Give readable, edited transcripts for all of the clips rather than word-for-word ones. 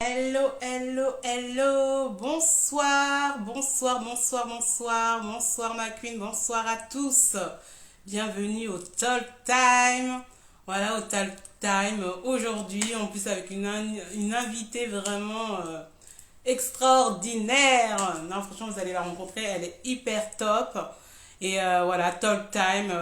Hello, hello, hello, bonsoir, bonsoir, bonsoir, bonsoir, bonsoir ma queen, bonsoir à tous. Bienvenue au Talk Time. Voilà, au Talk Time aujourd'hui, en plus avec une invitée vraiment extraordinaire. Non, franchement, vous allez la rencontrer, elle est hyper top. Et voilà, Talk Time,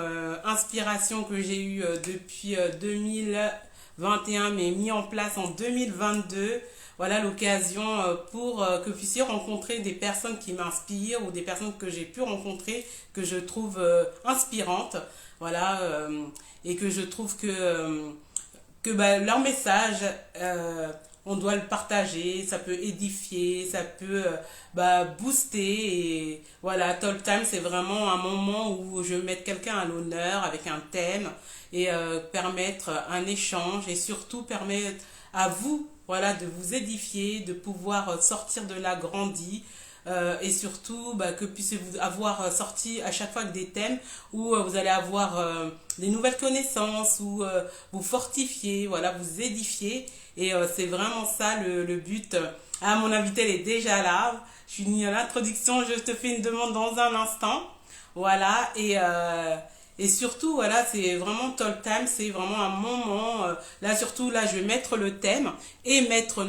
inspiration que j'ai eue depuis 2021, mais mis en place en 2022. Voilà l'occasion pour que vous puissiez rencontrer des personnes qui m'inspirent ou des personnes que j'ai pu rencontrer, que je trouve inspirantes. Voilà, et que je trouve que leur message, on doit le partager, ça peut édifier, ça peut booster. Et voilà, Talk Time, c'est vraiment un moment où je vais mettre quelqu'un à l'honneur avec un thème et permettre un échange et surtout permettre à vous, voilà, de vous édifier, de pouvoir sortir de là grandi. Et surtout que puissiez-vous avoir sorti à chaque fois des thèmes où vous allez avoir des nouvelles connaissances, ou vous fortifier, voilà, vous édifier. Et c'est vraiment ça le but. Ah, mon invité, elle est déjà là. Je suis venue à l'introduction, je te fais une demande dans un instant. Voilà, et surtout, voilà, c'est vraiment Talk Time, c'est vraiment un moment. Là, surtout, là, je vais mettre le thème et mettre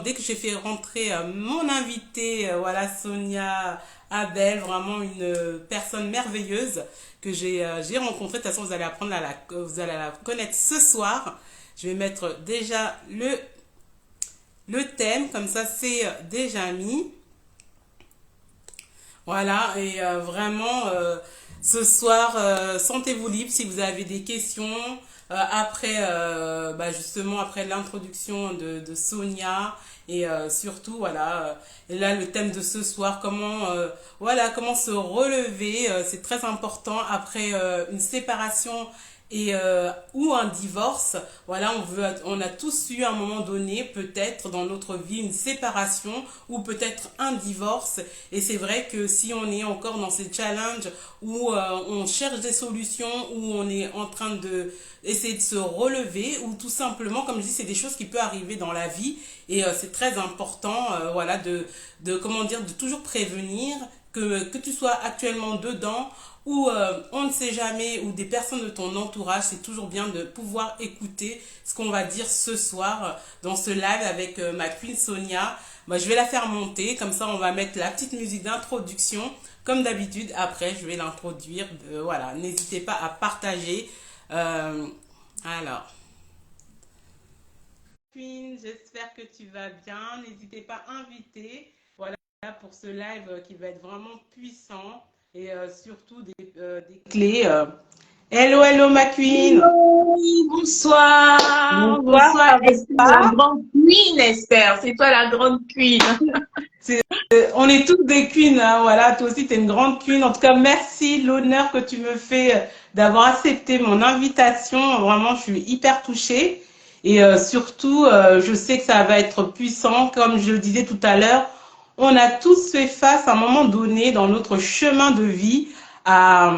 dès que j'ai fait rentrer mon invité, voilà, Sonia Abel, vraiment une personne merveilleuse que j'ai rencontrée. De toute façon, vous allez apprendre vous allez la connaître ce soir. Je vais mettre déjà le thème, comme ça, c'est déjà mis. Voilà, et vraiment, ce soir, sentez-vous libre si vous avez des questions. Après, justement, après l'introduction de Sonia, et surtout, voilà, et là, le thème de ce soir, comment se relever, c'est très important après une séparation ou un divorce. Voilà, on a tous eu à un moment donné, peut-être dans notre vie, une séparation ou peut-être un divorce. Et c'est vrai que si on est encore dans ces challenges où on cherche des solutions, où on est en train de essayer de se relever, ou tout simplement, comme je dis, c'est des choses qui peuvent arriver dans la vie. Et c'est très important, voilà, comment dire, de toujours prévenir que tu sois actuellement dedans ou on ne sait jamais, ou des personnes de ton entourage. C'est toujours bien de pouvoir écouter ce qu'on va dire ce soir dans ce live avec ma queen Sonia. Je vais la faire monter, comme ça on va mettre la petite musique d'introduction comme d'habitude. Après je vais l'introduire. Voilà, n'hésitez pas à partager. Alors, queen, j'espère que tu vas bien. N'hésitez pas à inviter, voilà, pour ce live qui va être vraiment puissant, et surtout des clés. Hello, hello, ma queen. Oui, bonsoir, Bonsoir, bonsoir. ça Est-ce que la va? grande queen, Esther? C'est toi la grande queen. On est toutes des queens, hein, voilà. Toi aussi, tu es une grande queen. En tout cas, merci, l'honneur que tu me fais d'avoir accepté mon invitation. Vraiment, je suis hyper touchée. Et surtout, je sais que ça va être puissant. Comme je le disais tout à l'heure, on a tous fait face à un moment donné dans notre chemin de vie à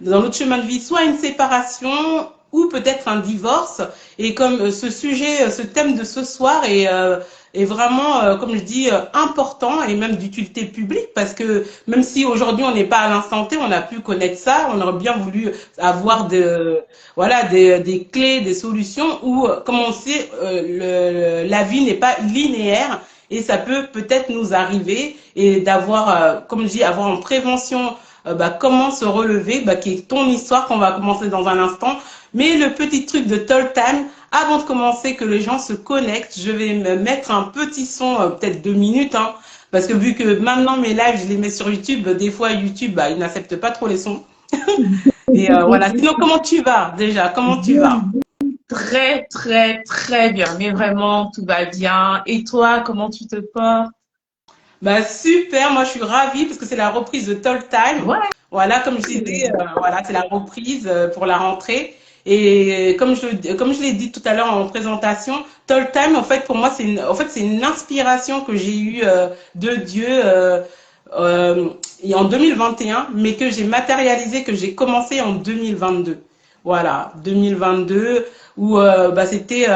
dans notre chemin de vie, soit une séparation ou peut-être un divorce. Et comme ce thème de ce soir est vraiment, comme je dis, important et même d'utilité publique, parce que même si aujourd'hui on n'est pas à l'instant T, on a pu connaître ça, on aurait bien voulu avoir voilà, des clés, des solutions où, comme on sait, la vie n'est pas linéaire. Et ça peut-être nous arriver, et d'avoir, comme je dis, avoir en prévention comment se relever, qui est ton histoire qu'on va commencer dans un instant. Mais le petit truc de Talk Time, avant de commencer, que les gens se connectent, je vais me mettre un petit son, peut-être 2 minutes, hein, parce que vu que maintenant mes lives, je les mets sur YouTube, des fois YouTube, il n'accepte pas trop les sons. Et voilà. Sinon, comment tu vas déjà? Comment tu Bien, vas? très, très, très bien. Mais vraiment, tout va bien. Et toi, comment tu te portes? Super, moi je suis ravie parce que c'est la reprise de Talk Time. Ouais. Voilà, comme je disais, voilà, c'est la reprise pour la rentrée. Et comme je l'ai dit tout à l'heure en présentation, Talk Time, en fait, pour moi, c'est une inspiration que j'ai eue de Dieu en 2021, mais que j'ai matérialisé, que j'ai commencé en 2022. voilà, 2022, où bah, c'était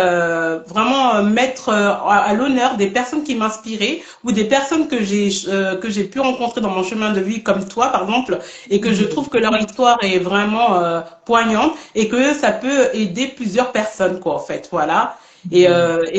vraiment mettre à l'honneur des personnes qui m'inspiraient ou des personnes que j'ai pu rencontrer dans mon chemin de vie, comme toi par exemple, et que je trouve que leur histoire est vraiment poignante et que ça peut aider plusieurs personnes, quoi, en fait, voilà. Et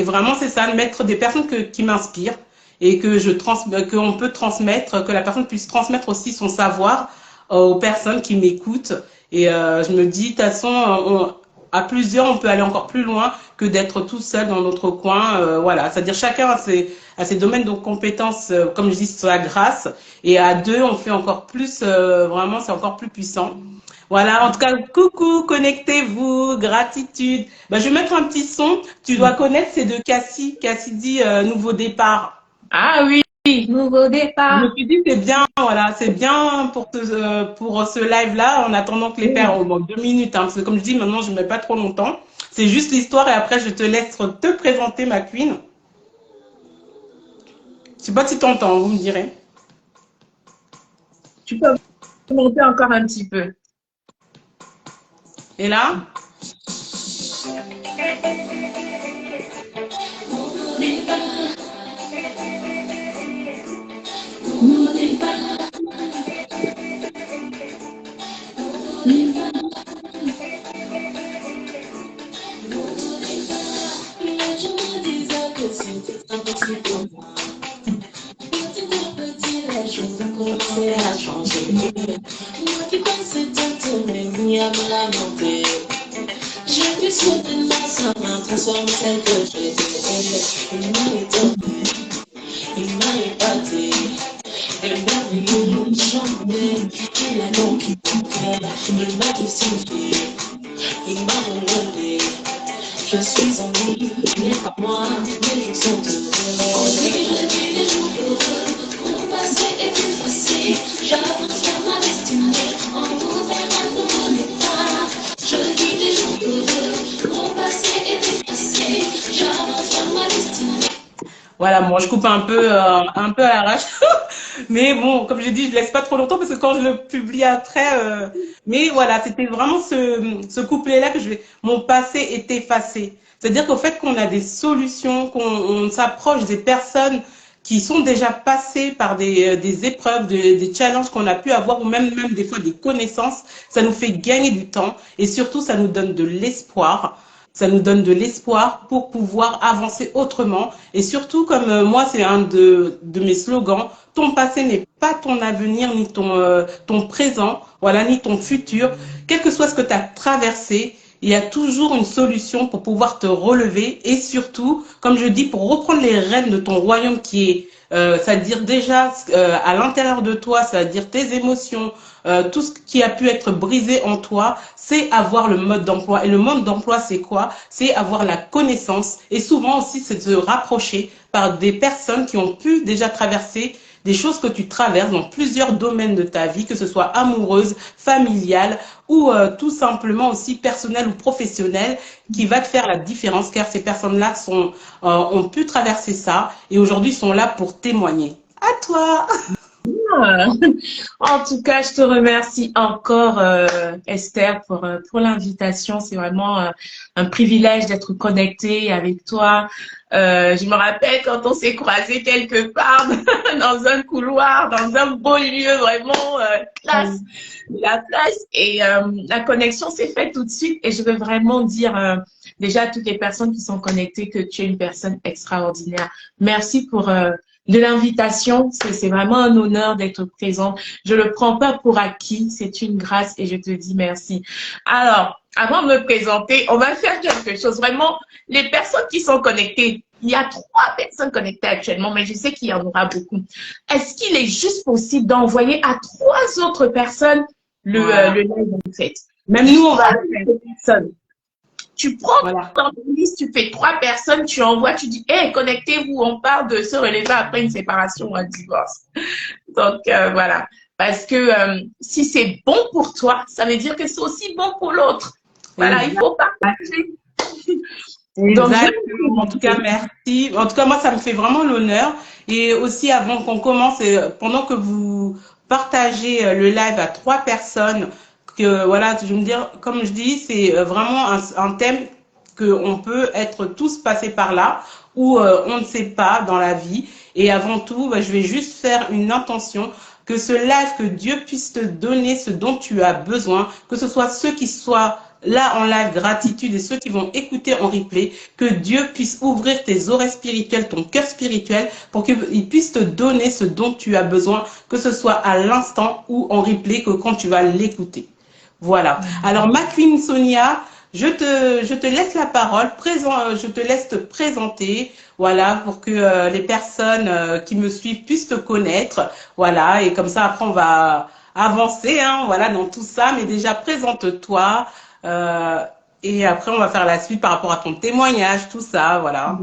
vraiment, c'est ça, mettre des personnes qui m'inspirent et qu'on peut transmettre, que la personne puisse transmettre aussi son savoir aux personnes qui m'écoutent. Et je me dis, de toute façon, à plusieurs, on peut aller encore plus loin que d'être tout seul dans notre coin. Voilà, c'est-à-dire chacun a ses domaines de compétences, comme je dis, sur la grâce. Et à deux, on fait encore plus, vraiment, c'est encore plus puissant. Voilà, en tout cas, coucou, connectez-vous, gratitude. Ben, je vais mettre un petit son. Tu dois connaître, c'est de Cassie. Cassie dit Nouveau départ. Ah oui, nouveau Je me départ. suis dit, c'est bien, voilà, c'est bien pour ce live-là, en attendant que les pères, Oui. au moins 2 minutes, hein, parce que comme je dis, maintenant, je ne mets pas trop longtemps. C'est juste l'histoire et après, je te laisse te présenter ma queen. Je sais pas si tu entends, vous me direz. Tu peux monter encore un petit peu. Et là, Je te souhaite la main transforme celle que j'étais. Il m'a épaté. Et merveilleux chantait. Il a donc écouté. Il m'a crucifié. Il m'a relevé. Je suis en lui. Il n'est pas moi. Les jours sont heureux. Je vis des jours heureux. Mon passé est effacé. J'avance vers ma destinée. En ouvert un nouveau départ. Je vis des jours heureux. Mon passé est effacé. J'avance vers ma destinée. voilà, bon, je coupe un peu à l'arrache. Mais bon, comme j'ai dit, je ne laisse pas trop longtemps parce que quand je le publie après, mais voilà, c'était vraiment ce couplet-là que mon passé est effacé. C'est-à-dire qu'au fait qu'on a des solutions, qu'on s'approche des personnes qui sont déjà passées par des épreuves, des challenges qu'on a pu avoir ou même des fois des connaissances, ça nous fait gagner du temps et surtout ça nous donne de l'espoir. Ça nous donne de l'espoir pour pouvoir avancer autrement. Et surtout, comme moi, c'est un de mes slogans, ton passé n'est pas ton avenir, ni ton présent, voilà, ni ton futur. Quel que soit ce que tu as traversé, il y a toujours une solution pour pouvoir te relever et surtout, comme je dis, pour reprendre les rênes de ton royaume qui est, c'est-à-dire déjà à l'intérieur de toi, c'est-à-dire tes émotions, tout ce qui a pu être brisé en toi, c'est avoir le mode d'emploi. Et le mode d'emploi, c'est quoi? C'est avoir la connaissance. Et souvent aussi, c'est de se rapprocher par des personnes qui ont pu déjà traverser des choses que tu traverses dans plusieurs domaines de ta vie, que ce soit amoureuse, familiale ou tout simplement aussi personnelle ou professionnelle, qui va te faire la différence car ces personnes-là ont pu traverser ça et aujourd'hui sont là pour témoigner. À toi! Ah. En tout cas, je te remercie encore, Esther, pour l'invitation. C'est vraiment un privilège d'être connectée avec toi. Je me rappelle quand on s'est croisés quelque part dans un couloir, dans un beau lieu, vraiment classe, la place. Et la connexion s'est faite tout de suite. Et je veux vraiment dire déjà à toutes les personnes qui sont connectées que tu es une personne extraordinaire. Merci pour de l'invitation. C'est vraiment un honneur d'être présente. Je le prends pas pour acquis. C'est une grâce et je te dis merci. Alors, avant de me présenter, on va faire quelque chose. Vraiment, les personnes qui sont connectées, il y a 3 personnes connectées actuellement, mais je sais qu'il y en aura beaucoup. Est-ce qu'il est juste possible d'envoyer à 3 autres personnes Voilà. le live en fait? Même nous, on va le faire. Personnes. Tu prends Voilà. dans ta liste, tu fais 3 personnes, tu envoies, tu dis, hey, connectez-vous, on parle de se relever après une séparation ou un divorce. Donc, voilà. Parce que si c'est bon pour toi, ça veut dire que c'est aussi bon pour l'autre. Voilà, il faut partager. Donc, Exactement. En tout cas, merci. En tout cas, moi, ça me fait vraiment l'honneur. Et aussi, avant qu'on commence, pendant que vous partagez le live à 3 personnes, que voilà, je veux dire, comme je dis, c'est vraiment un thème qu'on peut être tous passés par là, où on ne sait pas dans la vie. Et avant tout, bah, je vais juste faire une intention que ce live, que Dieu puisse te donner ce dont tu as besoin, que ce soit ceux qui soient là en live gratitude et ceux qui vont écouter en replay, que Dieu puisse ouvrir tes oreilles spirituelles, ton cœur spirituel, pour qu'il puisse te donner ce dont tu as besoin, que ce soit à l'instant ou en replay, que quand tu vas l'écouter. Voilà. Alors, ma Queen Sonia, je te laisse la parole, je te laisse te présenter, voilà, pour que les personnes qui me suivent puissent te connaître, voilà, et comme ça, après, on va avancer, hein, voilà, dans tout ça, mais déjà, présente-toi, euh, et après, on va faire la suite par rapport à ton témoignage, tout ça, voilà.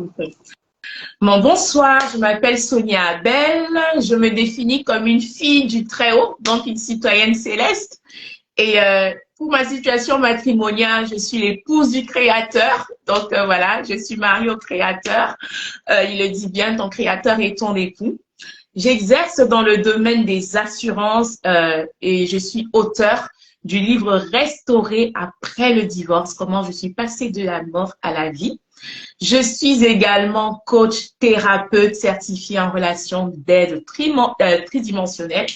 Bon, bonsoir, je m'appelle Sonia Abel, je me définis comme une fille du Très-Haut, donc une citoyenne céleste. Et pour ma situation matrimoniale, je suis l'épouse du Créateur. Donc voilà, je suis mariée au Créateur. Il le dit bien, ton Créateur est ton époux. J'exerce dans le domaine des assurances et je suis auteure du livre Restauré après le divorce, comment je suis passée de la mort à la vie. Je suis également coach thérapeute certifié en relation d'aide tridimensionnelle.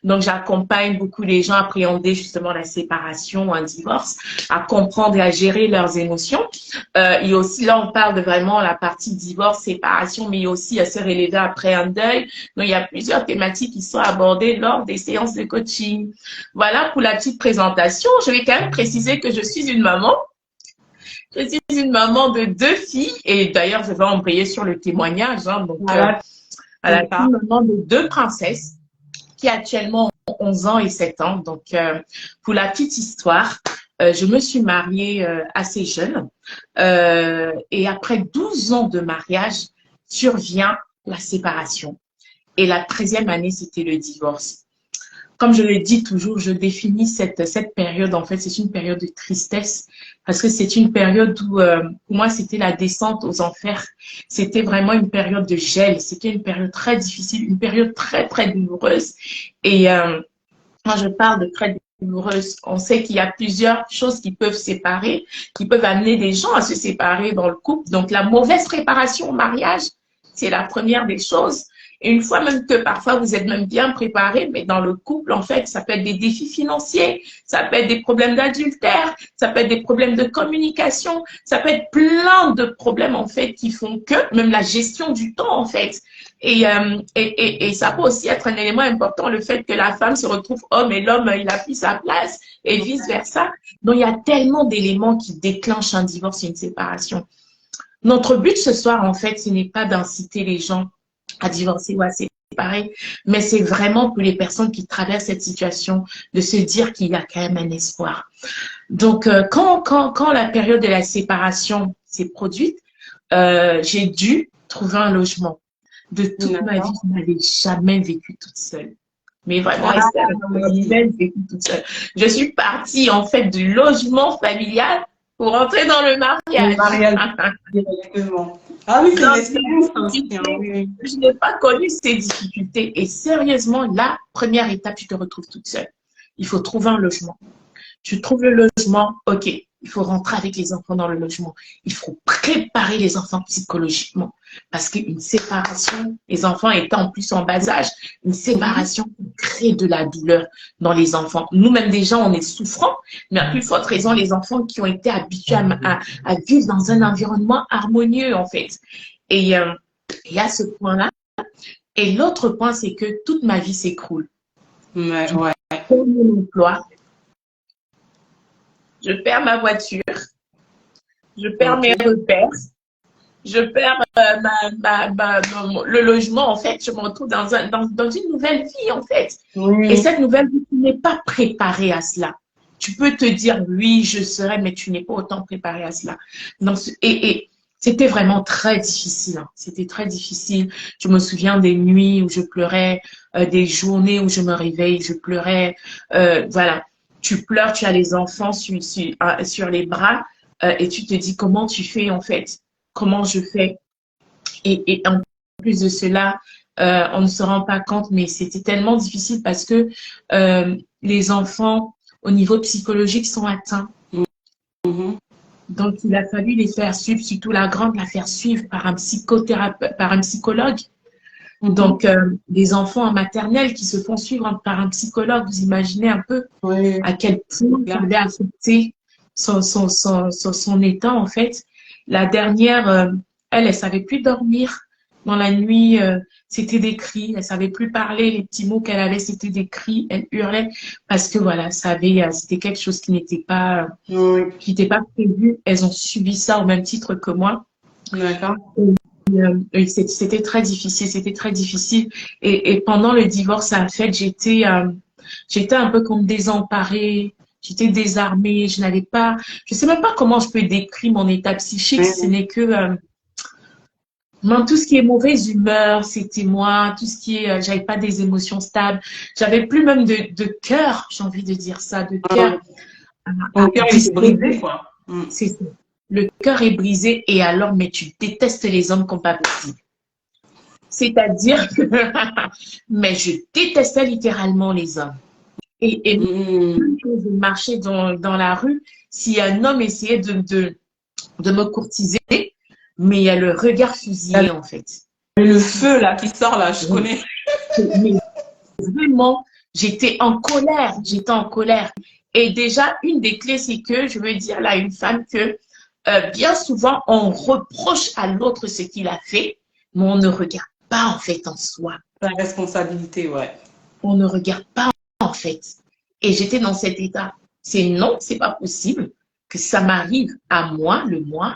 Donc, j'accompagne beaucoup les gens à appréhender justement la séparation ou un divorce, à comprendre et à gérer leurs émotions. Et aussi, là, on parle de vraiment la partie divorce, séparation, mais aussi à se relever après un deuil. Donc, il y a plusieurs thématiques qui sont abordées lors des séances de coaching. Voilà pour la petite présentation. Je vais quand même préciser que je suis une maman. Je suis une maman de 2 filles et d'ailleurs, je vais embrayer sur le témoignage. Hein, donc, voilà, une maman de 2 princesses qui actuellement ont 11 ans et 7 ans. Donc, pour la petite histoire, je me suis mariée assez jeune et après 12 ans de mariage, survient la séparation. Et la 13e année, c'était le divorce. Comme je le dis toujours, je définis cette période, en fait, c'est une période de tristesse parce que c'est une période où, pour moi, c'était la descente aux enfers. C'était vraiment une période de gel. C'était une période très difficile, une période très, très douloureuse. Et quand je parle de très douloureuse, on sait qu'il y a plusieurs choses qui peuvent séparer, qui peuvent amener des gens à se séparer dans le couple. Donc, la mauvaise préparation au mariage, c'est la première des choses. Et une fois même que parfois vous êtes même bien préparé, mais dans le couple, en fait, ça peut être des défis financiers, ça peut être des problèmes d'adultère, ça peut être des problèmes de communication, ça peut être plein de problèmes, en fait, qui font que, même la gestion du temps, en fait. Et ça peut aussi être un élément important, le fait que la femme se retrouve homme et l'homme, il a pris sa place et vice-versa. Donc, il y a tellement d'éléments qui déclenchent un divorce et une séparation. Notre but ce soir, en fait, ce n'est pas d'inciter les gens à divorcer ou à séparer, mais c'est vraiment pour les personnes qui traversent cette situation de se dire qu'il y a quand même un espoir. Donc, quand la période de la séparation s'est produite, j'ai dû trouver un logement. De toute ma vie, je n'avais jamais vécu toute seule. Mais vraiment, je n'avais jamais vécu toute seule. Je suis partie, en fait, du logement familial pour entrer dans le mariage. Le mariage, directement. Ah oui, c'est une expérience. Je n'ai pas connu ces difficultés. Et sérieusement, la première étape, tu te retrouves toute seule. Il faut trouver un logement. Tu trouves le logement, ok. Il faut rentrer avec les enfants dans le logement. Il faut préparer les enfants psychologiquement. Parce qu'une séparation, les enfants étant en plus en bas âge, une séparation crée de la douleur dans les enfants. Nous-mêmes déjà, on est souffrants, mais à plus forte raison, les enfants qui ont été habitués à vivre dans un environnement harmonieux, en fait. Et il y a ce point-là. Et l'autre point, c'est que toute ma vie s'écroule. Ouais. Pour mon emploi, je perds ma voiture, je perds mes repères, je perds le logement, en fait. Je me retrouve dans une nouvelle vie, en fait. Oui. Et cette nouvelle vie, tu n'es pas préparée à cela. Tu peux te dire, oui, je serai, mais tu n'es pas autant préparée à cela. Donc, et c'était vraiment très difficile. Hein. C'était très difficile. Je me souviens des nuits où je pleurais, des journées où je me réveille, je pleurais. Voilà. Tu pleures, tu as les enfants sur les bras et tu te dis comment tu fais en fait, comment je fais. Et en plus de cela, on ne se rend pas compte, mais c'était tellement difficile parce que les enfants au niveau psychologique sont atteints. Mhm. Donc, il a fallu les faire suivre, surtout la grande, la faire suivre par un psychothérapeute, par un psychologue. Mhm. Donc, les enfants en maternelle qui se font suivre par un psychologue, vous imaginez un peu Oui, à quel point ça là. avait affecté son état, en fait. La dernière, elle savait plus dormir dans la nuit, c'était des cris, elle savait plus parler, les petits mots qu'elle avait, c'était des cris, elle hurlait parce que voilà, c'était quelque chose Oui. qui n'était pas prévu. Elles ont subi ça au même titre que moi. D'accord. Et c'était très difficile, c'était très difficile. Et pendant le divorce, en fait, j'étais un peu comme désemparée, j'étais désarmée, je sais même pas comment je peux décrire mon état psychique, ce Oui. n'est que, tout ce qui est mauvaise humeur, c'était moi, tout ce qui est, j'avais pas des émotions stables, j'avais plus même de cœur, j'ai envie de dire ça, de cœur Ton à cœur, il était brisé, disposer. quoi. Mm. C'est ça. Le cœur est brisé et alors, mais tu détestes les hommes comme pas possible. C'est-à-dire que, mais je détestais littéralement les hommes. Et Mm. même quand je marchais dans la rue, si un homme essayait de me courtiser, mais il y a le regard fusillé, en fait. Le feu, là, qui sort, là, je Oui. connais. Mais vraiment, j'étais en colère, j'étais en colère. Et déjà, une des clés, c'est que je veux dire là à une femme que bien souvent, on reproche à l'autre ce qu'il a fait, mais on ne regarde pas en fait en soi. La responsabilité, ouais. On ne regarde pas en fait. Et j'étais dans cet état. C'est non, c'est pas possible que ça m'arrive à moi, le moi.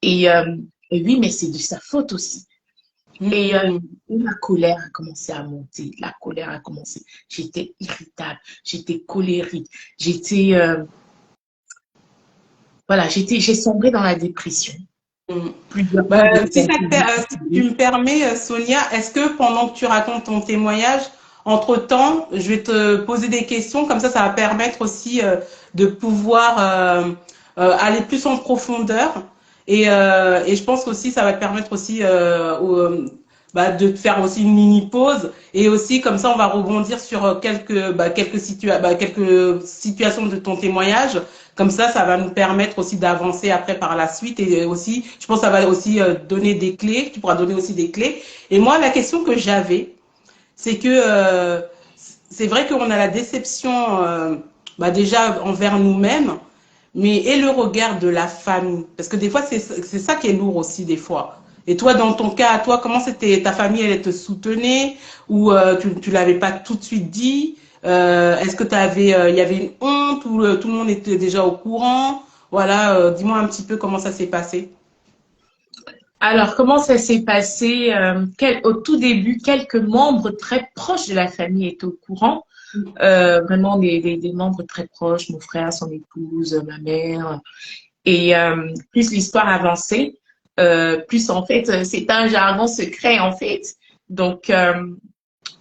Et, euh, et oui, mais c'est de sa faute aussi. Et Mm. la colère a commencé à monter. La colère a commencé. J'étais irritable, j'étais colérique, voilà, j'ai sombré dans la dépression. Mm. Plusieurs fois, Bah, j'ai si, essayé. si tu me permets, Sonia, est-ce que pendant que tu racontes ton témoignage, entre-temps, je vais te poser des questions, comme ça va permettre aussi de pouvoir aller plus en profondeur. Et je pense aussi, ça va te permettre aussi de te faire aussi une mini pause. Et aussi, comme ça, on va rebondir sur quelques situations de ton témoignage. Comme ça va nous permettre aussi d'avancer après par la suite. Et aussi, je pense que ça va aussi donner des clés. Tu pourras donner aussi des clés. Et moi, la question que j'avais, c'est que c'est vrai qu'on a la déception déjà envers nous-mêmes, mais et le regard de la famille. Parce que des fois, c'est ça qui est lourd aussi, des fois. Et toi, dans ton cas, toi, comment c'était ta famille, elle te soutenait ou tu l'avais pas tout de suite dit? Est-ce que il y avait une honte ou tout le monde était déjà au courant? Voilà, dis-moi un petit peu comment ça s'est passé. Alors, comment ça s'est passé? Au tout début, quelques membres très proches de la famille étaient au courant. Vraiment des membres très proches, mon frère, son épouse, ma mère. Et plus l'histoire avançait, plus en fait, c'est un jargon secret en fait. Donc,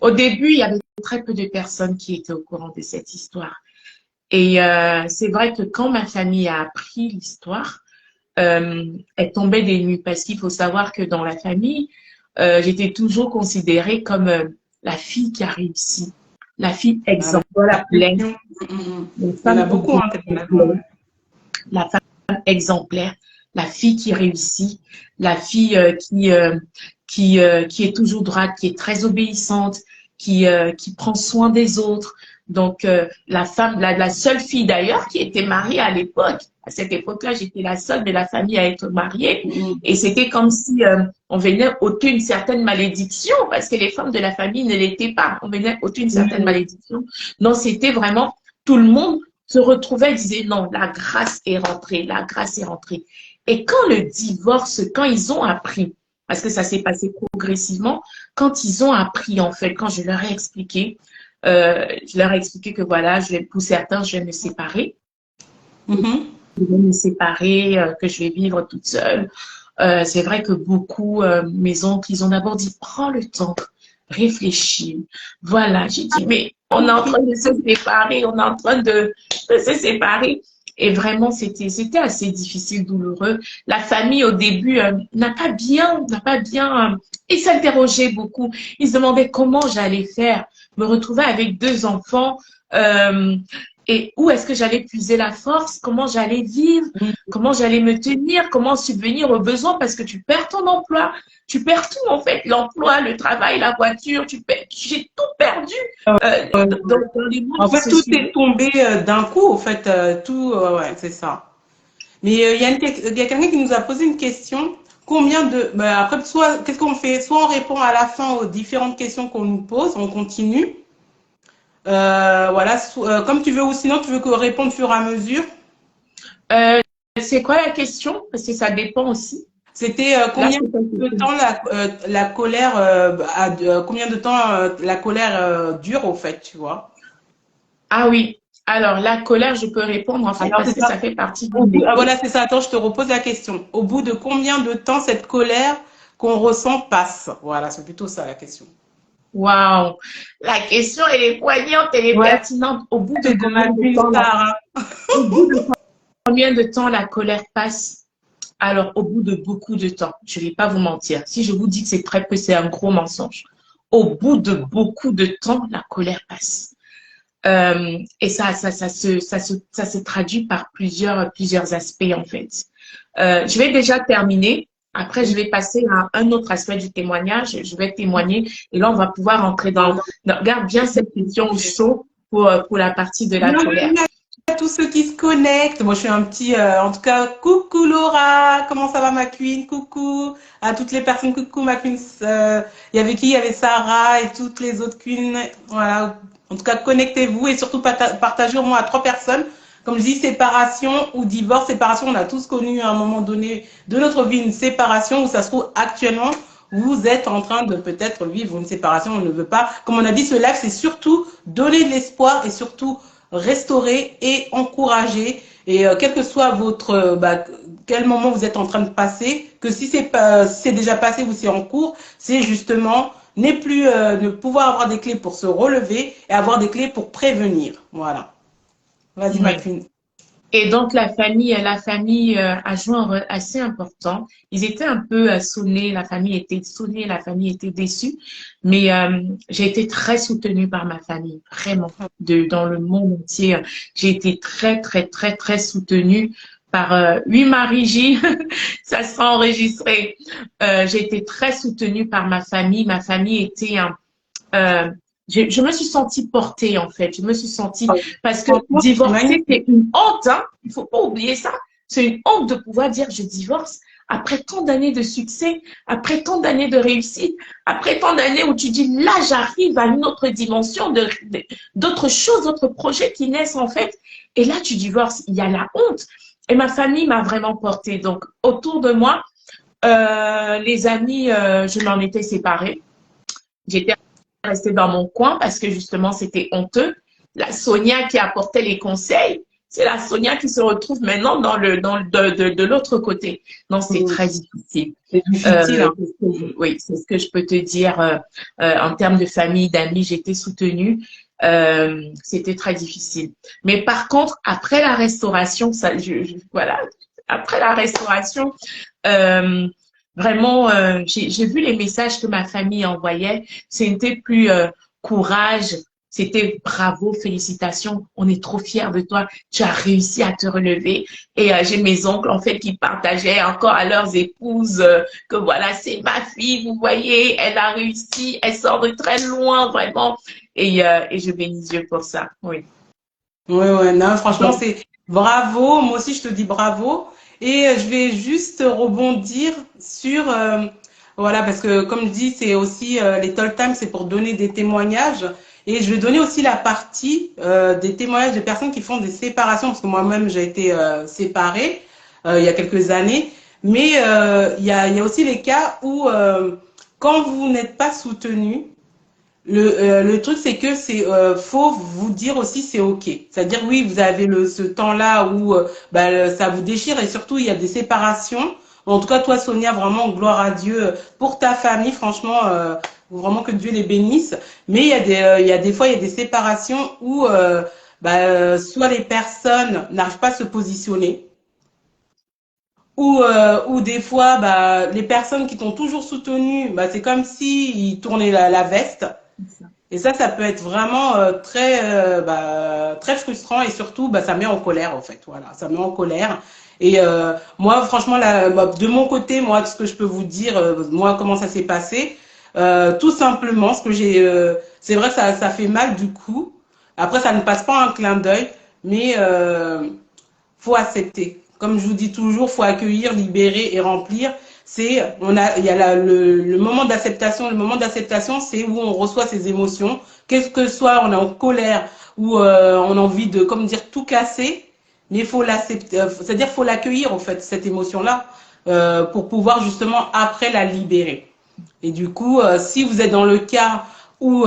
au début, il y avait très peu de personnes qui étaient au courant de cette histoire. Et c'est vrai que quand ma famille a appris l'histoire, elle tombait des nues parce qu'il faut savoir que dans la famille, j'étais toujours considérée comme la fille qui a réussi, la fille Ah, la exemplaire, question. Mm, mm, mm. la Il y en a femme beaucoup, hein, exemplaire, la femme exemplaire, la fille qui réussit, la fille qui est toujours droite, qui est très obéissante, qui prend soin des autres. Donc, la femme, la seule fille d'ailleurs qui était mariée à l'époque. À cette époque-là, j'étais la seule de la famille à être mariée. Mm, Et c'était comme si on venait ôter une certaine malédiction parce que les femmes de la famille ne l'étaient pas. On venait ôter une certaine mm, malédiction. Donc, c'était vraiment, tout le monde se retrouvait et disait non, la grâce est rentrée, la grâce est rentrée. Et quand le divorce, quand ils ont appris, parce que ça s'est passé progressivement, quand ils ont appris, en fait, quand je leur ai expliqué que voilà, pour certains, je vais me séparer. mm, mm. Je vais me séparer, que je vais vivre toute seule. C'est vrai que beaucoup, mes oncles, ils ont d'abord dit, prends le temps, réfléchis. Voilà, j'ai dit, mais on est en train de se séparer, on est en train de se séparer. Et vraiment, c'était assez difficile, douloureux. La famille, au début, n'a pas bien, ils s'interrogeaient beaucoup. Ils se demandaient comment j'allais faire. Me retrouver avec deux enfants, et où est-ce que j'allais puiser la force, comment j'allais vivre, comment j'allais me tenir, comment subvenir aux besoins, parce que tu perds ton emploi, tu perds tout en fait, l'emploi, le travail, la voiture, j'ai tout perdu dans les mois En qui fait, se tout suivent. est tombé d'un coup, au fait, tout, ouais, c'est ça. Mais il y a quelqu'un qui nous a posé une question. Combien de, bah, après, soit, qu'est-ce qu'on fait? Soit on répond à la fin aux différentes questions qu'on nous pose, on continue. Voilà, comme tu veux, ou sinon tu veux que répondre au fur et à mesure. Euh, c'est quoi la question? Parce que ça dépend aussi. C'était Là, combien c'est pas de question. temps la colère, combien de temps la colère dure, au fait, tu vois. Ah oui. Alors, la colère, je peux répondre en fait Alors, parce c'est que ça. ça fait partie de mes... Voilà, c'est ça. Attends, je te repose la question. Au bout de combien de temps cette colère qu'on ressent passe? Voilà, c'est plutôt ça la question. Waouh! La question, elle est poignante, elle est Ouais, pertinente. Au bout de c'est de combien ma de une temps star. au bout de combien de temps la colère passe? Alors, au bout de beaucoup de temps, je ne vais pas vous mentir. Si je vous dis que c'est très peu, c'est un gros mensonge. Au bout de beaucoup de temps, la colère passe. Et ça se traduit par plusieurs aspects, en fait. Je vais déjà terminer. Après, je vais passer à un autre aspect du témoignage. Je vais témoigner et là, on va pouvoir entrer regarde bien cette question au chaud pour la partie de la colère. Bienvenue à tous ceux qui se connectent. Moi, je suis un petit, en tout cas, coucou Laura, comment ça va ma queen? Coucou à toutes les personnes, coucou ma queen. Il y avait qui? Il y avait Sarah et toutes les autres queens. Voilà. En tout cas, connectez-vous et surtout partagez au moins à 3 personnes. Comme je dis, séparation ou divorce, séparation, on a tous connu à un moment donné de notre vie une séparation où ça se trouve actuellement vous êtes en train de peut-être vivre une séparation, on ne veut pas. Comme on a dit, ce live, c'est surtout donner de l'espoir et surtout restaurer et encourager. Et quel que soit quel moment vous êtes en train de passer, que si c'est déjà passé ou c'est en cours, c'est justement ne pouvoir avoir des clés pour se relever et avoir des clés pour prévenir. Voilà. Vas-y, ma Oui. queen. Et donc, la famille a joué un rôle assez important. Ils étaient un peu sonnés, la famille était sonnée, la famille était déçue. Mais j'ai été très soutenue par ma famille, vraiment, dans le monde entier. J'ai été très, très, très, très soutenue par oui, Marie-J, ça sera enregistré. J'ai été très soutenue par ma famille. Ma famille était euh, je me suis sentie portée, en fait. Je me suis sentie, parce que Franchement, c'est divorcer, magnifique. c'est une honte, hein. Il faut pas oublier ça. C'est une honte de pouvoir dire je divorce après tant d'années de succès, après tant d'années de réussite, après tant d'années où tu dis là, j'arrive à une autre dimension d'autres choses, d'autres projets qui naissent, en fait. Et là, tu divorces. Il y a la honte. Et ma famille m'a vraiment portée. Donc, autour de moi, les amis, je m'en étais séparée. J'étais restée dans mon coin parce que justement, c'était honteux. La Sonia qui apportait les conseils, c'est la Sonia qui se retrouve maintenant de l'autre côté. Non, c'est très difficile. C'est difficile, hein. Oui, c'est ce que je peux te dire en termes de famille, d'amis, j'étais soutenue. C'était très difficile. Mais par contre, après la restauration, voilà, après la restauration, euh, vraiment, j'ai vu les messages que ma famille envoyait. C'était plus courage, c'était bravo, félicitations, on est trop fiers de toi, tu as réussi à te relever. Et j'ai mes oncles en fait qui partageaient encore à leurs épouses que voilà, c'est ma fille, vous voyez, elle a réussi, elle sort de très loin vraiment. Et je bénis Dieu pour ça. Oui. Ouais, ouais, non, franchement, Donc, c'est bravo. Moi aussi, je te dis bravo. Et je vais juste rebondir sur, voilà, parce que comme je dis, c'est aussi les Talk Time, c'est pour donner des témoignages. Et je vais donner aussi la partie des témoignages de personnes qui font des séparations, parce que moi-même, j'ai été séparée il y a quelques années. Mais il y a aussi les cas où, quand vous n'êtes pas soutenu, le truc, c'est que c'est faut vous dire aussi c'est ok. C'est-à-dire oui, vous avez ce temps-là où ça vous déchire et surtout il y a des séparations. En tout cas, toi, Sonia, vraiment gloire à Dieu pour ta famille. Franchement, vraiment que Dieu les bénisse. Mais il y a des fois, il y a des séparations où soit les personnes n'arrivent pas à se positionner, ou des fois, les personnes qui t'ont toujours soutenu, c'est comme si ils tournaient la veste. Et ça peut être vraiment très frustrant et surtout, ça met en colère en fait. Voilà, ça met en colère. Et moi, franchement, de mon côté, moi, ce que je peux vous dire, moi, comment ça s'est passé, tout simplement, c'est vrai que ça fait mal du coup. Après, ça ne passe pas un clin d'œil, mais faut accepter. Comme je vous dis toujours, faut accueillir, libérer et remplir. Il y a le moment d'acceptation. Le moment d'acceptation, c'est où on reçoit ses émotions. Qu'est-ce que soit on est en colère ou on a envie de, comme dire, tout casser. Mais il faut l'accepter, c'est-à-dire faut l'accueillir en fait cette émotion-là pour pouvoir justement après la libérer. Et du coup, si vous êtes dans le cas où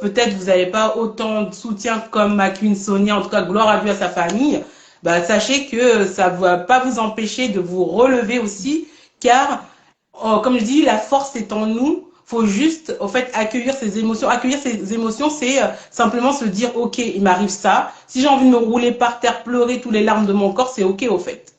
peut-être vous n'avez pas autant de soutien comme ma Queen Sonia, en tout cas gloire à Dieu à sa famille, sachez que ça ne va pas vous empêcher de vous relever aussi, car comme je dis, la force est en nous. Faut juste, au fait, accueillir ses émotions. Accueillir ses émotions, c'est simplement se dire, ok, il m'arrive ça. Si j'ai envie de me rouler par terre, pleurer tous les larmes de mon corps, c'est ok, au fait.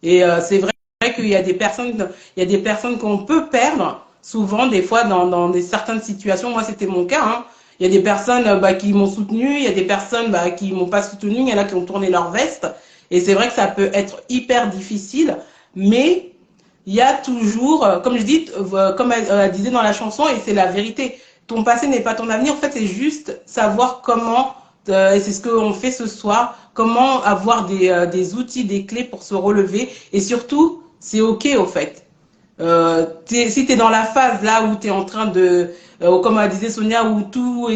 Et c'est vrai qu'il y a des personnes qu'on peut perdre, souvent, des fois, dans certaines situations. Moi, c'était mon cas. Hein. Il y a des personnes qui m'ont soutenu, il y a des personnes qui m'ont pas soutenu, il y en a qui ont tourné leur veste. Et c'est vrai que ça peut être hyper difficile, mais il y a toujours, comme je dis, comme elle disait dans la chanson, et c'est la vérité, ton passé n'est pas ton avenir. En fait, c'est juste savoir comment, et c'est ce qu'on fait ce soir, comment avoir des outils, des clés pour se relever. Et surtout, c'est OK, au fait. Si tu es dans la phase là où tu es en train comme elle disait Sonia, où tout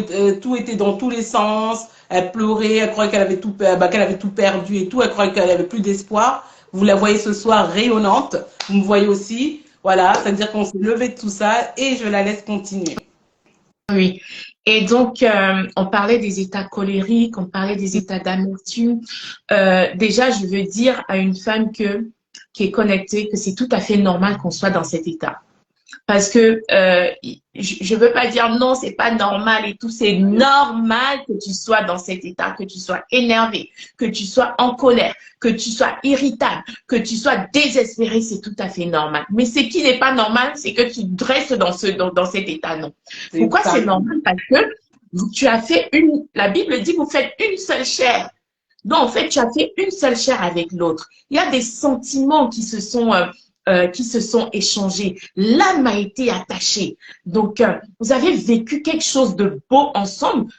était dans tous les sens, elle pleurait, elle croyait qu'elle avait tout perdu et tout, elle croyait qu'elle avait plus d'espoir. Vous la voyez ce soir rayonnante, vous me voyez aussi. Voilà, c'est-à-dire qu'on s'est levé de tout ça et je la laisse continuer. Oui. Et donc, on parlait des états colériques, on parlait des états d'amertume. Déjà, je veux dire à une femme qui est connectée que c'est tout à fait normal qu'on soit dans cet état. Parce que je veux pas dire non, c'est pas normal et tout. C'est normal que tu sois dans cet état, que tu sois énervé, que tu sois en colère, que tu sois irritable, que tu sois désespéré. C'est tout à fait normal. Mais ce qui n'est pas normal, c'est que tu restes dans cet état, non. Pourquoi c'est normal? Parce que tu as fait la Bible dit, vous faites une seule chair. Donc, en fait, tu as fait une seule chair avec l'autre. Il y a des sentiments qui se sont échangés. L'âme a été attachée. Donc, vous avez vécu quelque chose de beau ensemble.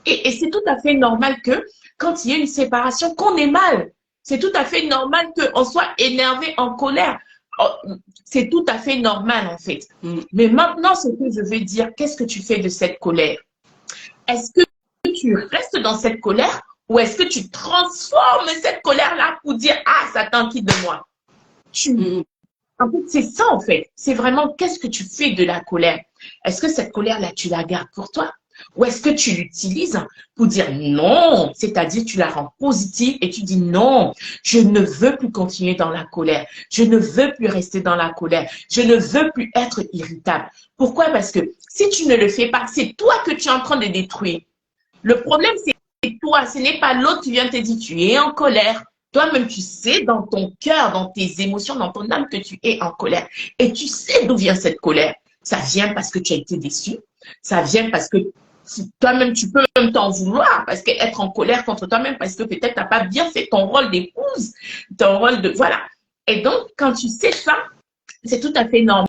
Et c'est tout à fait normal que quand il y a une séparation, qu'on ait mal. C'est tout à fait normal qu'on soit énervé, en colère. C'est tout à fait normal, en fait. Mais maintenant, ce que je veux dire, qu'est-ce que tu fais de cette colère? Est-ce que tu restes dans cette colère ou est-ce que tu transformes cette colère-là pour dire « Ah, Satan, quitte de moi ». En fait, c'est ça, en fait. C'est vraiment qu'est-ce que tu fais de la colère. Est-ce que cette colère-là, tu la gardes pour toi? Ou est-ce que tu l'utilises pour dire non? C'est-à-dire, tu la rends positive et tu dis non, je ne veux plus continuer dans la colère. Je ne veux plus rester dans la colère. Je ne veux plus être irritable. Pourquoi? Parce que si tu ne le fais pas, c'est toi que tu es en train de détruire. Le problème, c'est toi. Ce n'est pas l'autre qui vient te dire tu es en colère. Toi-même, tu sais dans ton cœur, dans tes émotions, dans ton âme que tu es en colère. Et tu sais d'où vient cette colère. Ça vient parce que tu as été déçu. Ça vient parce que toi-même, tu peux même t'en vouloir. Parce qu'être en colère contre toi-même, parce que peut-être tu n'as pas bien fait ton rôle d'épouse, ton rôle de... Voilà. Et donc, quand tu sais ça, c'est tout à fait normal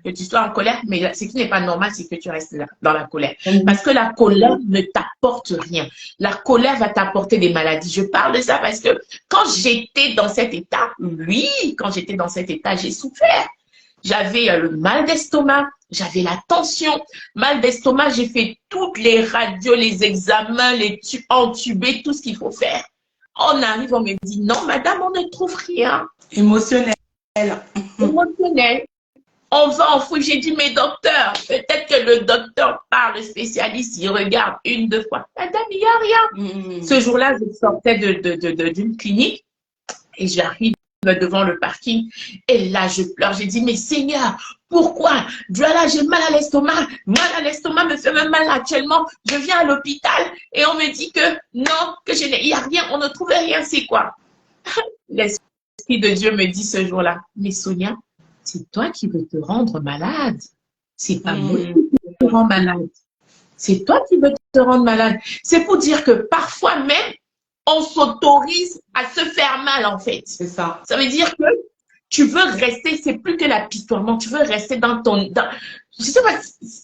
que tu sois en colère, mais ce qui n'est pas normal, c'est que tu restes là, dans la colère. Parce que la colère ne t'apporte rien. La colère va t'apporter des maladies. Je parle de ça parce que quand j'étais dans cet état, quand j'étais dans cet état, j'ai souffert. J'avais le mal d'estomac, j'avais la tension. Mal d'estomac, j'ai fait toutes les radios, les examens, les entubés, tout ce qu'il faut faire. On arrive, on me dit non, madame, on ne trouve rien. Émotionnel. Émotionnel. On va en fouille. J'ai dit, mais docteur, peut-être que le docteur parle, le spécialiste, il regarde une, deux fois. Madame, il n'y a rien. Ce jour-là, je sortais d'une clinique et j'arrive devant le parking. Et là, je pleure. J'ai dit, mais Seigneur, pourquoi? Voilà, j'ai mal à l'estomac. Mal à l'estomac me fait même mal actuellement. Je viens à l'hôpital et on me dit que non, il n'y a rien, on ne trouve rien. C'est quoi? L'Esprit de Dieu me dit ce jour-là, mais Sonia, c'est toi qui veux te rendre malade. C'est pas moi qui te rends malade. C'est toi qui veux te rendre malade. C'est pour dire que parfois même, on s'autorise à se faire mal, en fait. C'est ça. Ça veut dire que tu veux rester, c'est plus que l'apitoiement, tu veux rester je sais pas,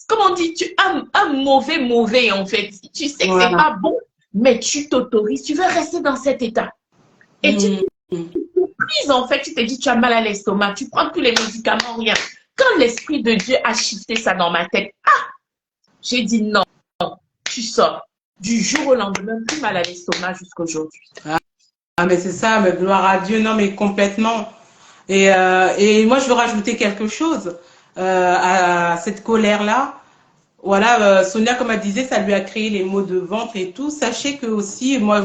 comment on dit, un mauvais, en fait. Tu sais que c'est pas bon, mais tu t'autorises, tu veux rester dans cet état. Et tu prises, en fait, tu te dis, tu as mal à l'estomac, tu prends tous les médicaments, rien. Quand l'Esprit de Dieu a shifté ça dans ma tête, j'ai dit non, tu sors. Du jour au lendemain, plus mal à l'estomac jusqu'à aujourd'hui. Ah, mais c'est ça, mais gloire à Dieu, non, mais complètement. Et moi, je veux rajouter quelque chose à cette colère-là. Voilà, Sonia, comme elle disait, ça lui a créé les maux de ventre et tout. Sachez que aussi, moi,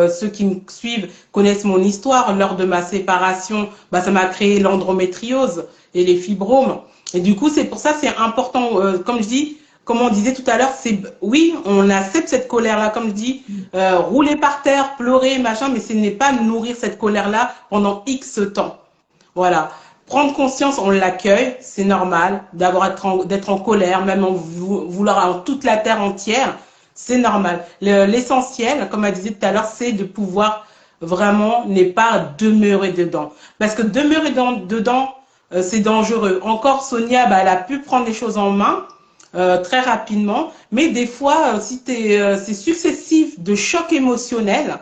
ceux qui me suivent connaissent mon histoire. Lors de ma séparation, bah, ça m'a créé l'endométriose et les fibromes. Et du coup, c'est pour ça, c'est important. Comme je dis, comme on disait tout à l'heure, c'est oui, on accepte cette colère-là, comme je dis, rouler par terre, pleurer, machin, mais ce n'est pas nourrir cette colère-là pendant X temps. Voilà. Prendre conscience, on l'accueille, c'est normal d'être en colère, même en vouloir en toute la terre entière, c'est normal. L'essentiel, comme elle disait tout à l'heure, c'est de pouvoir vraiment ne pas demeurer dedans. Parce que demeurer dedans, c'est dangereux. Encore Sonia, bah, elle a pu prendre les choses en main très rapidement, mais des fois, si c'est successif de chocs émotionnels,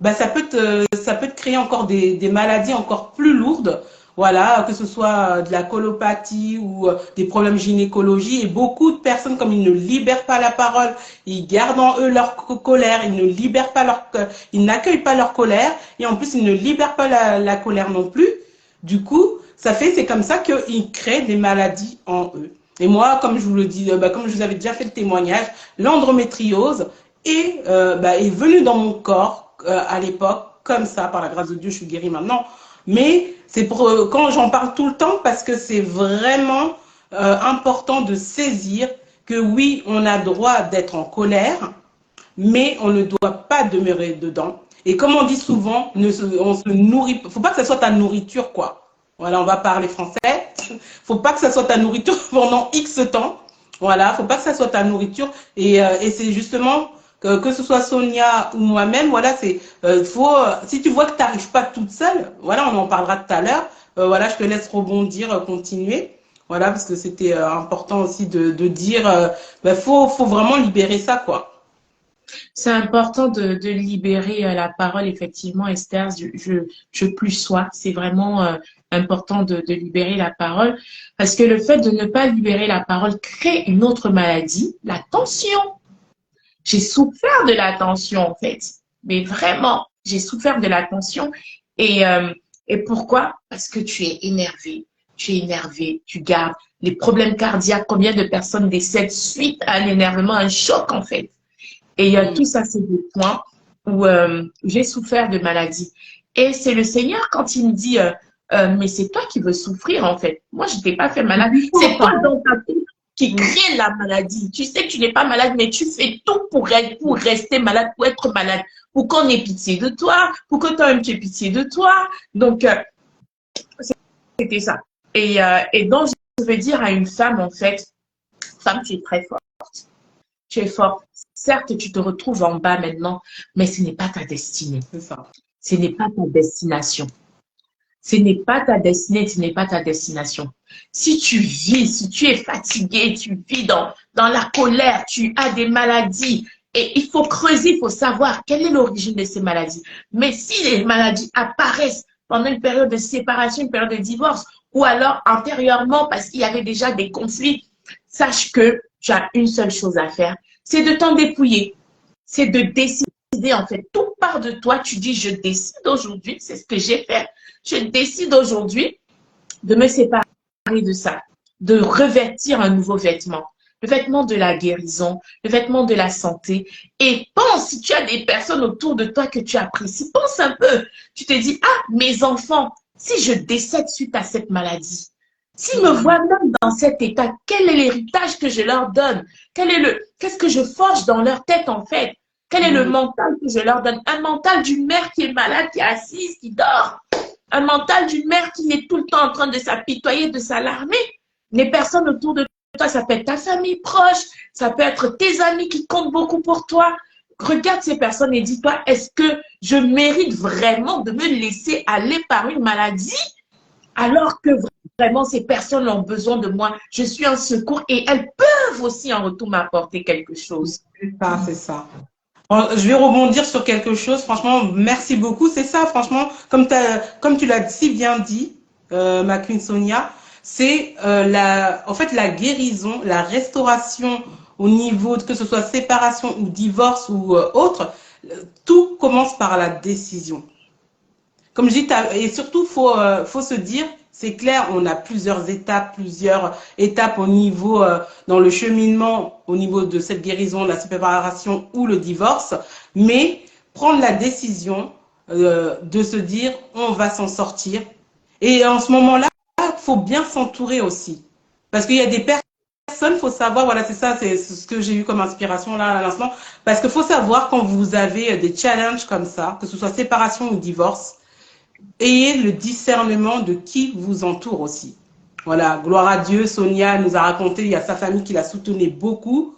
bah, ça peut te créer encore des maladies encore plus lourdes. Voilà, que ce soit de la colopathie ou des problèmes gynécologie. Et beaucoup de personnes, comme ils ne libèrent pas la parole, ils gardent en eux leur colère, ils ne libèrent pas ils n'accueillent pas leur colère, et en plus ils ne libèrent pas la colère non plus. Du coup, c'est comme ça qu'ils créent des maladies en eux. Et moi, comme je vous le dis, comme je vous avais déjà fait le témoignage, l'endométriose est venue dans mon corps à l'époque, comme ça, par la grâce de Dieu, je suis guérie maintenant. Mais c'est pour quand j'en parle tout le temps parce que c'est vraiment important de saisir que oui, on a droit d'être en colère, mais on ne doit pas demeurer dedans. Et comme on dit souvent, on se nourrit. Faut pas que ça soit ta nourriture, quoi. Voilà, on va parler français. Faut pas que ça soit ta nourriture pendant X temps. Voilà, faut pas que ça soit ta nourriture. Et c'est justement que ce soit Sonia ou moi-même, voilà, si tu vois que tu n'arrives pas toute seule, voilà, on en parlera tout à l'heure. Voilà, je te laisse rebondir, continuer. Voilà, parce que c'était important aussi de dire, faut vraiment libérer ça, quoi. C'est important de libérer la parole, effectivement, Esther. Je plus sois. C'est vraiment important de libérer la parole parce que le fait de ne pas libérer la parole crée une autre maladie, la tension. J'ai souffert de la tension, en fait. Mais vraiment, j'ai souffert de la tension. Et pourquoi? Parce que tu es énervé. Tu es énervé, tu gardes les problèmes cardiaques. Combien de personnes décèdent suite à un énervement, un choc, en fait? Et tout ça, c'est des points où j'ai souffert de maladie. Et c'est le Seigneur quand il me dit, mais c'est toi qui veux souffrir, en fait. Moi, je t'ai pas fait malade. C'est toi dans ta tête qui crée la maladie. Tu sais que tu n'es pas malade, mais tu fais tout pour rester malade, pour être malade, pour qu'on ait pitié de toi, pour que toi-même tu aies pitié de toi. Donc, c'était ça. Et donc, je veux dire à une femme, en fait, femme, tu es très forte. Tu es forte. Certes, tu te retrouves en bas maintenant, mais ce n'est pas ta destinée. C'est ça. Ce n'est pas ta destination. Ce n'est pas ta destinée, ce n'est pas ta destination. Si tu vis, si tu es fatigué, tu vis dans la colère, tu as des maladies, et il faut creuser, il faut savoir quelle est l'origine de ces maladies. Mais si les maladies apparaissent pendant une période de séparation, une période de divorce, ou alors antérieurement parce qu'il y avait déjà des conflits, sache que tu as une seule chose à faire, c'est de t'en dépouiller, c'est de décider en fait. Tout part de toi, tu dis je décide aujourd'hui, c'est ce que j'ai fait, je décide aujourd'hui de me séparer de ça, de revêtir un nouveau vêtement, le vêtement de la guérison, le vêtement de la santé. Et pense, si tu as des personnes autour de toi que tu apprécies, pense un peu. Tu te dis, ah, mes enfants, si je décède suite à cette maladie, s'ils me voient même dans cet état, quel est l'héritage que je leur donne? Qu'est-ce que je forge dans leur tête en fait? Quel est le mental que je leur donne? Un mental d'une mère qui est malade, qui est assise, qui dort. Un mental d'une mère qui est tout le temps en train de s'apitoyer, de s'alarmer. Les personnes autour de toi, ça peut être ta famille proche, ça peut être tes amis qui comptent beaucoup pour toi. Regarde ces personnes et dis-toi, est-ce que je mérite vraiment de me laisser aller par une maladie alors que vraiment ces personnes ont besoin de moi? Je suis un secours et elles peuvent aussi en retour m'apporter quelque chose. C'est ça, c'est ça. Je vais rebondir sur quelque chose. Franchement, merci beaucoup. C'est ça, franchement, comme tu l'as si bien dit, ma Queen Sonia, c'est en fait, la guérison, la restauration au niveau, que ce soit séparation ou divorce ou autre, tout commence par la décision. Comme je dis, et surtout, faut se dire, c'est clair, on a plusieurs étapes au niveau, dans le cheminement, au niveau de cette guérison, la séparation ou le divorce, mais prendre la décision de se dire, on va s'en sortir. Et en ce moment-là, faut bien s'entourer aussi. Parce qu'il y a des personnes, faut savoir, voilà, c'est ça, c'est ce que j'ai eu comme inspiration là à l'instant, parce qu'il faut savoir quand vous avez des challenges comme ça, que ce soit séparation ou divorce, ayez le discernement de qui vous entoure aussi. Voilà, gloire à Dieu. Sonia nous a raconté, il y a sa famille qui la soutenait beaucoup.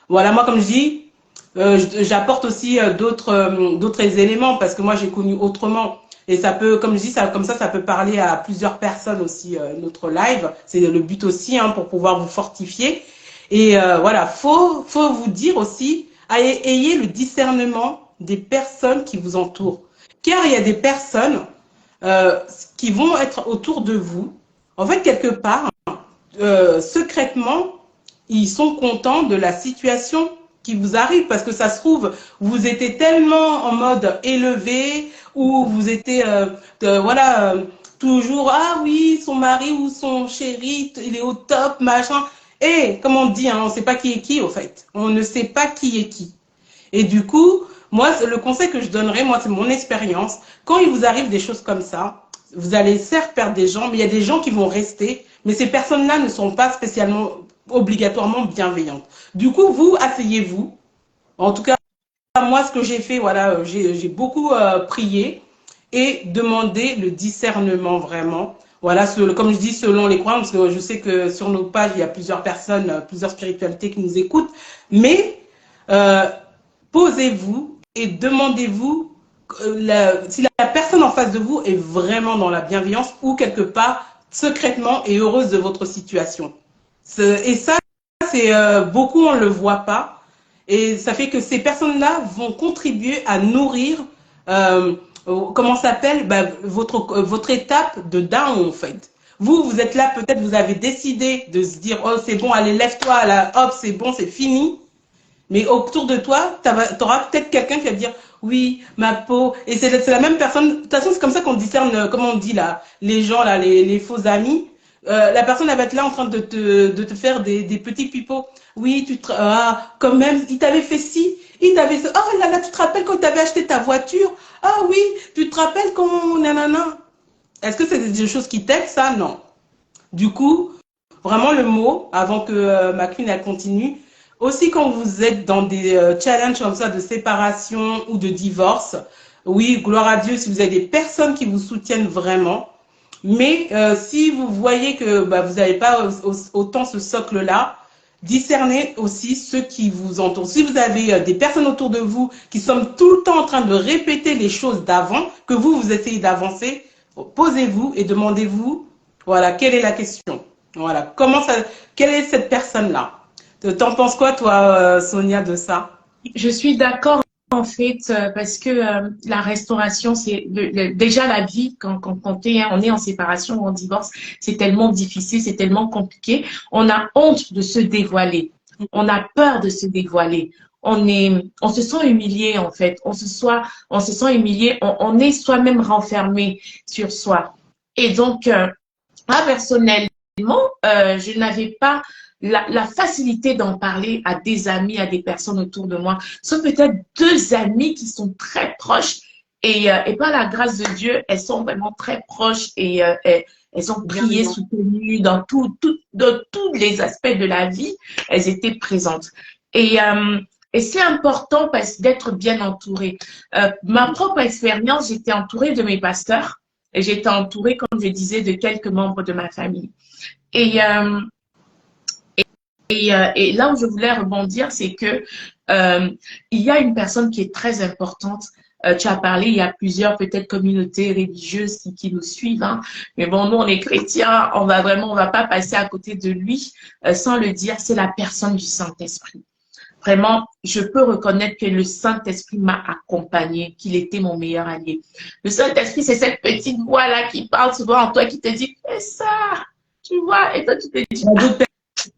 Voilà, moi, comme je dis, j'apporte aussi d'autres éléments parce que moi, j'ai connu autrement. Et ça peut, comme je dis, comme ça peut parler à plusieurs personnes aussi, notre live. C'est le but aussi, hein, pour pouvoir vous fortifier. Et voilà, faut vous dire aussi, ayez le discernement des personnes qui vous entourent. Car il y a des personnes qui vont être autour de vous. En fait, quelque part, secrètement, ils sont contents de la situation qui vous arrive parce que ça se trouve, vous étiez tellement en mode élevé ou vous étiez, voilà, toujours, ah oui, son mari ou son chéri, il est au top, machin. Et comme on dit, hein, on ne sait pas qui est qui, au fait. On ne sait pas qui est qui. Et du coup, moi, le conseil que je donnerais, moi, c'est mon expérience. Quand il vous arrive des choses comme ça, vous allez certes perdre des gens, mais il y a des gens qui vont rester. Mais ces personnes-là ne sont pas spécialement, obligatoirement bienveillantes. Du coup, vous, asseyez-vous. En tout cas, moi, ce que j'ai fait, voilà, j'ai beaucoup prié et demandé le discernement vraiment. Voilà, comme je dis, selon les croyances, parce que je sais que sur nos pages, il y a plusieurs personnes, plusieurs spiritualités qui nous écoutent. Mais posez-vous et demandez-vous si la personne en face de vous est vraiment dans la bienveillance ou quelque part secrètement et heureuse de votre situation. Et ça, c'est beaucoup on ne le voit pas. Et ça fait que ces personnes-là vont contribuer à nourrir, comment ça s'appelle, votre étape de down en fait. Vous êtes là, peut-être vous avez décidé de se dire, oh c'est bon, allez lève-toi, là, hop, c'est bon, c'est fini. Mais autour de toi, tu auras peut-être quelqu'un qui va te dire oui, ma peau. Et c'est la même personne. De toute façon, c'est comme ça qu'on discerne, comme on dit là, les gens, là, les faux amis. La personne elle va être là en train de te faire des petits pipeaux. Oui, quand même, il t'avait fait ci, il t'avait fait. Oh là là, tu te rappelles quand tu avais acheté ta voiture? Ah oui, tu te rappelles quand nanana. Est-ce que c'est des choses qui t'aident, ça? Non. Du coup, vraiment le mot, avant que ma queen elle continue, aussi quand vous êtes dans des challenges comme ça de séparation ou de divorce, oui, gloire à Dieu si vous avez des personnes qui vous soutiennent vraiment, mais si vous voyez que vous n'avez pas autant ce socle-là, discernez aussi ceux qui vous entourent. Si vous avez des personnes autour de vous qui sont tout le temps en train de répéter les choses d'avant, que vous essayez d'avancer, posez-vous et demandez-vous, voilà, quelle est la question? Voilà, quelle est cette personne-là? T'en penses quoi, toi, Sonia, de ça? Je suis d'accord en fait parce que la restauration, c'est déjà la vie quand on est en séparation ou en divorce, c'est tellement difficile, c'est tellement compliqué. On a honte de se dévoiler, on a peur de se dévoiler. On se sent humilié en fait, on se sent humilié, on est soi-même renfermé sur soi. Et donc, moi personnellement, je n'avais pas la facilité d'en parler à des amis, à des personnes autour de moi. Sauf peut-être deux amis qui sont très proches et par la grâce de Dieu, elles sont vraiment très proches et elles ont prié, soutenues dans dans tous les aspects de la vie. Elles étaient présentes. Et c'est important d'être bien entourée. Ma propre expérience, j'étais entourée de mes pasteurs et j'étais entourée, comme je disais, de quelques membres de ma famille. Et Et là où je voulais rebondir, c'est que il y a une personne qui est très importante. Tu as parlé, il y a plusieurs peut-être communautés religieuses qui nous suivent, hein. Mais bon, nous, on est chrétiens, on va pas passer à côté de lui sans le dire. C'est la personne du Saint-Esprit. Vraiment, je peux reconnaître que le Saint-Esprit m'a accompagné, qu'il était mon meilleur allié. Le Saint-Esprit, c'est cette petite voix-là qui parle souvent en toi, qui te dit, fais ça, tu vois, et toi, tu te dis, D'autres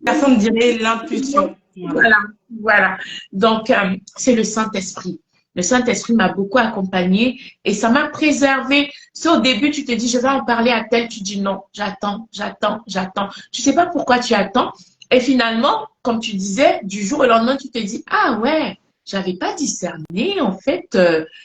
personnes diraient l'intuition. voilà, voilà. Donc, c'est le Saint-Esprit. Le Saint-Esprit m'a beaucoup accompagné et ça m'a préservé. Si au début, tu te dis, je vais en parler à tel, tu dis non, j'attends, j'attends, j'attends. Tu sais pas pourquoi tu attends. Et finalement, comme tu disais, du jour au lendemain, tu te dis, ah ouais, j'avais pas discerné, en fait,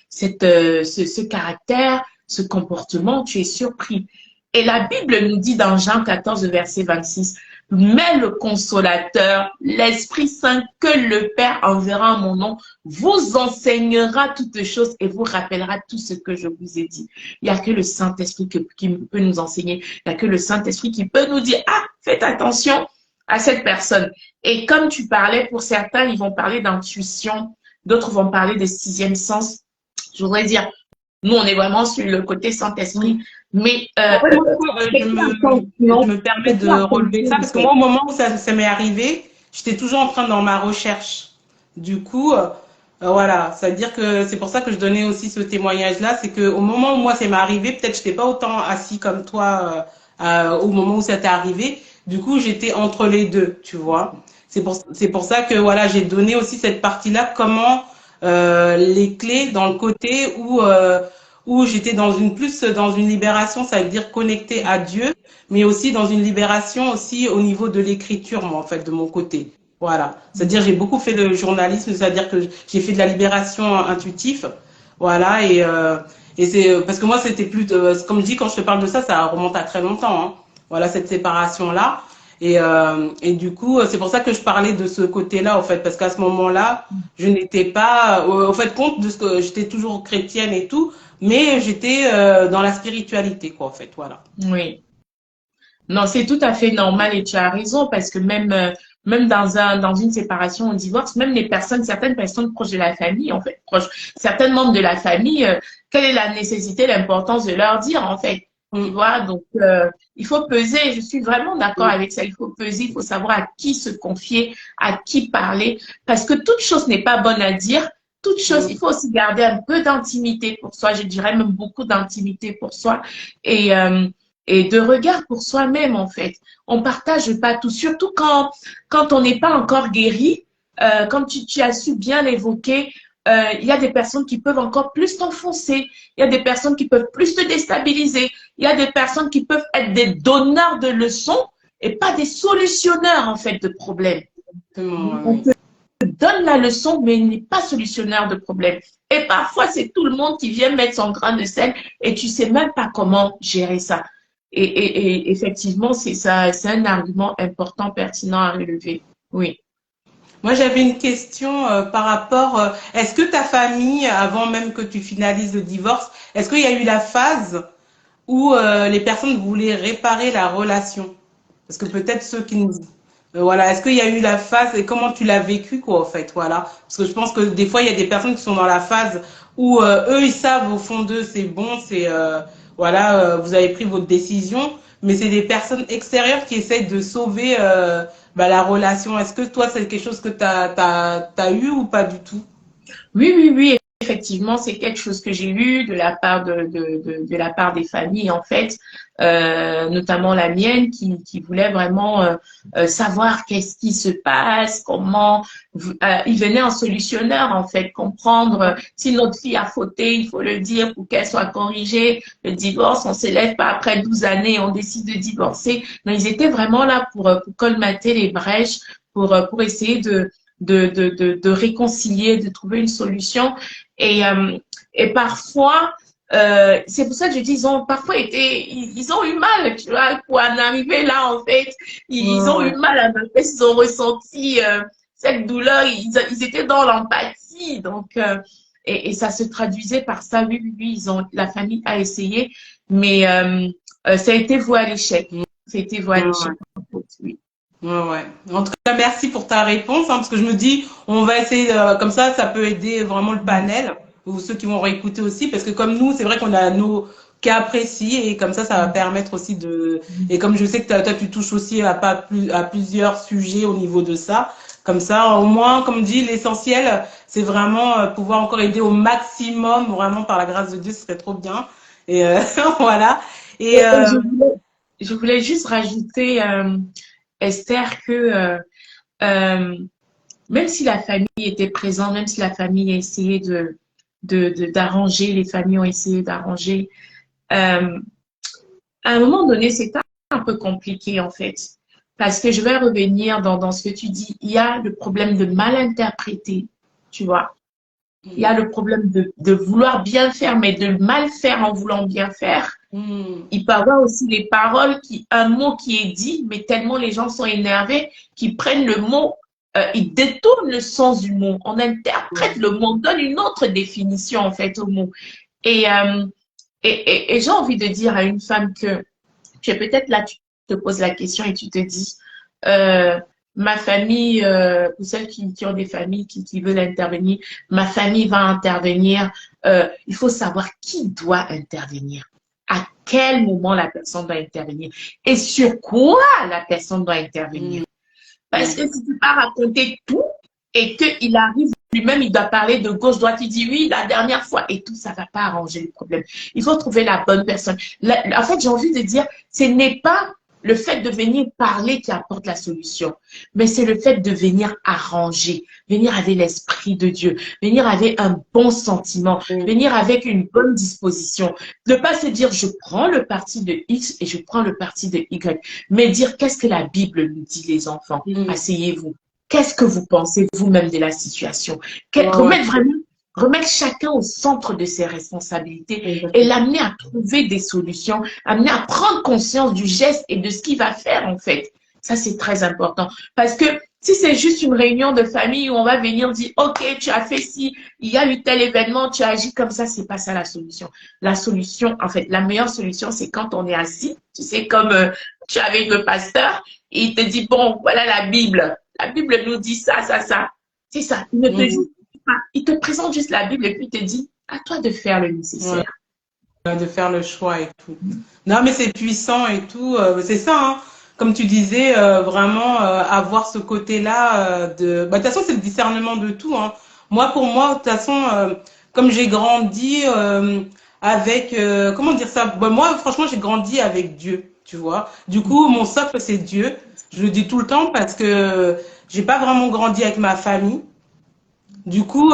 ce caractère, ce comportement, tu es surpris. Et la Bible nous dit dans Jean 14, verset 26, mais le consolateur, l'Esprit Saint que le Père enverra en mon nom, vous enseignera toutes choses et vous rappellera tout ce que je vous ai dit. Il n'y a que le Saint-Esprit qui peut nous enseigner. Il n'y a que le Saint-Esprit qui peut nous dire, ah, faites attention à cette personne. Et comme tu parlais, pour certains, ils vont parler d'intuition, d'autres vont parler de sixième sens. Je voudrais dire, nous, on est vraiment sur le côté Saint-Esprit. Mais je me permets de relever ça parce que moi, au moment où ça m'est arrivé, j'étais toujours en train dans ma recherche. Du coup, voilà, c'est-à-dire que c'est pour ça que je donnais aussi ce témoignage-là, c'est qu'au moment où moi ça m'est arrivé, peut-être j'étais pas autant assis comme toi au moment où ça t'est arrivé. Du coup, j'étais entre les deux, tu vois. C'est pour ça que voilà, j'ai donné aussi cette partie-là, comment les clés dans le côté où j'étais plus dans une libération, ça veut dire connectée à Dieu, mais aussi dans une libération aussi au niveau de l'écriture, moi, en fait, de mon côté. Voilà. C'est-à-dire, j'ai beaucoup fait de journalisme, c'est-à-dire que j'ai fait de la libération intuitive. Voilà. Et c'est, parce que moi, c'était plus, comme je dis, quand je te parle de ça, ça remonte à très longtemps, hein. Voilà, cette séparation-là. Et du coup, c'est pour ça que je parlais de ce côté-là, en fait, parce qu'à ce moment-là, je n'étais pas, au fait, compte de ce que j'étais toujours chrétienne et tout, mais j'étais dans la spiritualité, quoi, en fait, voilà. oui. Non, c'est tout à fait normal et tu as raison parce que même dans une séparation, un divorce, même certaines personnes proches de la famille, en fait, certains membres de la famille, quelle est la nécessité, l'importance de leur dire, en fait, tu vois? Donc, il faut peser. Je suis vraiment d'accord avec ça. Il faut peser, il faut savoir à qui se confier, à qui parler, parce que toute chose n'est pas bonne à dire. Toute chose, il faut aussi garder un peu d'intimité pour soi. Je dirais même beaucoup d'intimité pour soi. Et et de regard pour soi-même, en fait. On partage pas tout, surtout quand on n'est pas encore guéri. Comme tu as su bien l'évoquer, il y a des personnes qui peuvent encore plus t'enfoncer. Il y a des personnes qui peuvent plus te déstabiliser. Il y a des personnes qui peuvent être des donneurs de leçons et pas des solutionneurs, en fait, de problèmes. On te donne la leçon, mais il n'est pas solutionneur de problèmes. Et parfois, c'est tout le monde qui vient mettre son grain de sel et tu sais même pas comment gérer ça. Et effectivement, c'est ça, c'est un argument important, pertinent à relever. Oui. Moi, j'avais une question par rapport, est-ce que ta famille, avant même que tu finalises le divorce, est-ce qu'il y a eu la phase où les personnes voulaient réparer la relation? Parce que peut-être ceux qui nous... voilà, est-ce qu'il y a eu la phase et comment tu l'as vécu, quoi, en fait, voilà. Parce que je pense que des fois, il y a des personnes qui sont dans la phase où eux, ils savent au fond d'eux, c'est bon, c'est... voilà, vous avez pris votre décision, mais c'est des personnes extérieures qui essayent de sauver la relation. Est-ce que toi, c'est quelque chose que t'as eu ou pas du tout? Oui, oui, oui, effectivement, c'est quelque chose que j'ai eu de la part de la part des familles, en fait, notamment la mienne, qui voulait vraiment savoir qu'est-ce qui se passe, comment. Il venait en solutionneur, en fait, comprendre si notre fille a fauté, il faut le dire pour qu'elle soit corrigée. Le divorce, on s'élève pas après 12 années, on décide de divorcer. Non, ils étaient vraiment là pour colmater les brèches, pour essayer de réconcilier, de trouver une solution. Et parfois, c'est pour ça que je dis, ils ont eu mal, tu vois, pour en arriver là, en fait. Ils ont eu mal à manifester, ils ont ressenti cette douleur, ils étaient dans l'empathie. Donc, et ça se traduisait par ça. Oui, oui, oui, la famille a essayé, mais ça a été voué à l'échec. Ça a été voué à l'échec, en fait, oui. Ouais, ouais. En tout cas, merci pour ta réponse, hein, parce que je me dis, on va essayer, comme ça peut aider vraiment le panel, ou ceux qui vont réécouter aussi, parce que comme nous, c'est vrai qu'on a nos cas précis, et comme ça va permettre aussi de, et comme je sais que toi, tu touches aussi à pas plus, à plusieurs sujets au niveau de ça, comme ça, au moins, comme dit, l'essentiel, c'est vraiment pouvoir encore aider au maximum, vraiment par la grâce de Dieu, ce serait trop bien. Et voilà. Et Et je voulais juste rajouter, Esther, que euh, même si la famille était présente, même si la famille a essayé d'arranger, les familles ont essayé d'arranger, euh, à un moment donné, c'est un peu compliqué en fait. Parce que je vais revenir dans ce que tu dis. Il y a le problème de mal interpréter, tu vois. Il y a le problème de vouloir bien faire, mais de mal faire en voulant bien faire. hmm, Il peut y avoir aussi les paroles, un mot qui est dit, mais tellement les gens sont énervés qu'ils prennent le mot, ils détournent le sens du mot. On interprète ouais. le mot, on donne une autre définition en fait au mot. Et, euh, et j'ai envie de dire à une femme que tu es peut-être là, tu te poses la question et tu te dis, euh, ma famille, ou celles qui ont des familles qui veulent intervenir, ma famille va intervenir. Il faut savoir qui doit intervenir, à quel moment la personne doit intervenir et sur quoi la personne doit intervenir. Hmm, Parce que si tu pars raconter tout et qu'il arrive lui-même, il doit parler de gauche, droite, il dit oui, la dernière fois, et tout, ça ne va pas arranger le problème. Il faut trouver la bonne personne. En fait, j'ai envie de dire, ce n'est pas le fait de venir parler qui apporte la solution, mais c'est le fait de venir arranger, venir avec l'esprit de Dieu, venir avec un bon sentiment, venir avec une bonne disposition. Ne pas se dire, je prends le parti de X et je prends le parti de Y, mais dire qu'est-ce que la Bible nous dit, les enfants. hmm. Asseyez-vous. Qu'est-ce que vous pensez vous-même de la situation? Ouais, ouais. Remettre chacun au centre de ses responsabilités et Exactement. l'amener à trouver des solutions, amener à prendre conscience du geste et de ce qu'il va faire en fait. Ça, c'est très important. Parce que si c'est juste une réunion de famille où on va venir dire, OK, tu as fait ci, il y a eu tel événement, tu as agi comme ça, c'est pas ça la solution. La solution, en fait, la meilleure solution, c'est quand on est assis, tu sais, comme tu es avec le pasteur, et il te dit, bon, voilà la Bible. La Bible nous dit ça, ça, ça. C'est ça. Il ne te Hmm. dit pas. Il te présente juste la Bible et puis il te dit, à toi de faire le Ouais, nécessaire. de faire le choix et tout. Non, mais c'est puissant et tout. C'est ça, hein. Comme tu disais, vraiment avoir ce côté-là de. Bah, de toute façon, c'est le discernement de tout, hein. Moi, pour moi, de toute façon, comme j'ai grandi avec. Comment dire ça? Bah, moi, franchement, j'ai grandi avec Dieu, tu vois. Du coup, mon socle, c'est Dieu. Je le dis tout le temps parce que j'ai pas vraiment grandi avec ma famille. Du coup,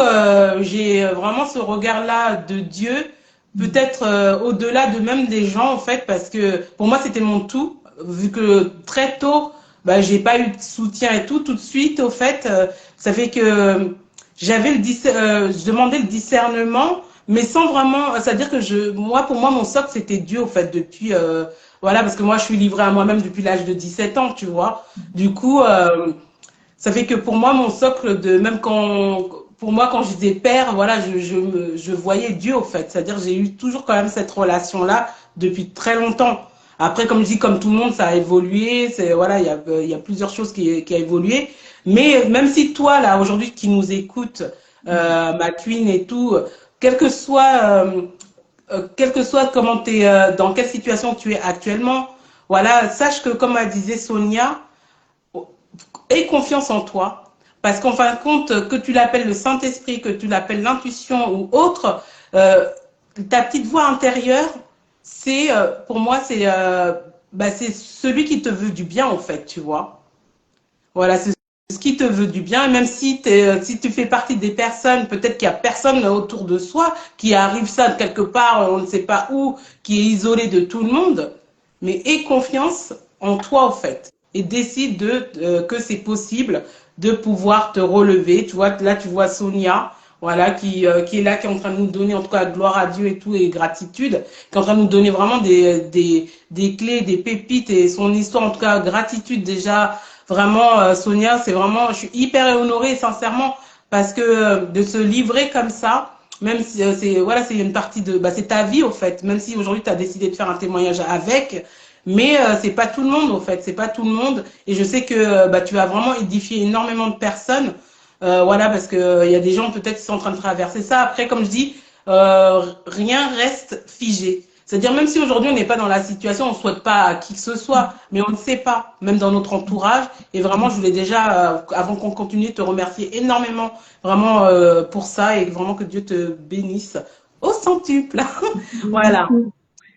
j'ai vraiment ce regard-là de Dieu, peut-être au-delà de même des gens, en fait, parce que pour moi, c'était mon tout, vu que très tôt, bah, j'ai pas eu de soutien et tout, tout de suite, au fait, ça fait que je demandais le discernement, mais sans vraiment, c'est-à-dire que pour moi, mon socle, c'était Dieu, au fait, depuis, voilà, parce que moi, je suis livrée à moi-même depuis l'âge de 17 ans, tu vois. Du coup, ça fait que pour moi, mon socle de même quand pour moi quand j'étais père, voilà, je voyais Dieu au fait. C'est-à-dire j'ai eu toujours quand même cette relation-là depuis très longtemps. Après, comme je dis, comme tout le monde, ça a évolué. C'est voilà, il y a plusieurs choses qui a évolué. Mais même si toi là aujourd'hui qui nous écoutes, ma queen et tout, quel que soit quel que soit comment t'es, dans quelle situation tu es actuellement, voilà, sache que comme elle disait Sonia, aie confiance en toi. Parce qu'en fin de compte, que tu l'appelles le Saint-Esprit, que tu l'appelles l'intuition ou autre, euh, ta petite voix intérieure, c'est, pour moi, c'est celui qui te veut du bien, en fait, tu vois. Voilà, c'est ce qui te veut du bien. Et même si tu fais partie des personnes, peut-être qu'il n'y a personne autour de soi qui arrive ça de quelque part, on ne sait pas où, qui est isolé de tout le monde. Mais aie confiance en toi, en fait. Et décide que c'est possible de pouvoir te relever. Tu vois, là, tu vois Sonia, voilà, qui est là, qui est en train de nous donner, en tout cas, gloire à Dieu et tout, et gratitude, qui est en train de nous donner vraiment des clés, des pépites, et son histoire, en tout cas, gratitude déjà. Vraiment, Sonia, c'est vraiment, je suis hyper honorée, sincèrement, parce que de se livrer comme ça, même si c'est voilà, c'est une partie de, bah, c'est ta vie au fait. Même si aujourd'hui tu as décidé de faire un témoignage avec, Mais c'est pas tout le monde, en fait. C'est pas tout le monde. Et je sais que bah, tu as vraiment édifié énormément de personnes. Voilà, parce que il y a des gens peut-être qui sont en train de traverser ça. Après, comme je dis, rien reste figé. C'est-à-dire, même si aujourd'hui on n'est pas dans la situation, on ne souhaite pas à qui que ce soit, mais on ne sait pas, même dans notre entourage. Et vraiment, je voulais déjà, avant qu'on continue, te remercier énormément, vraiment pour ça, et vraiment que Dieu te bénisse au centuple. Voilà.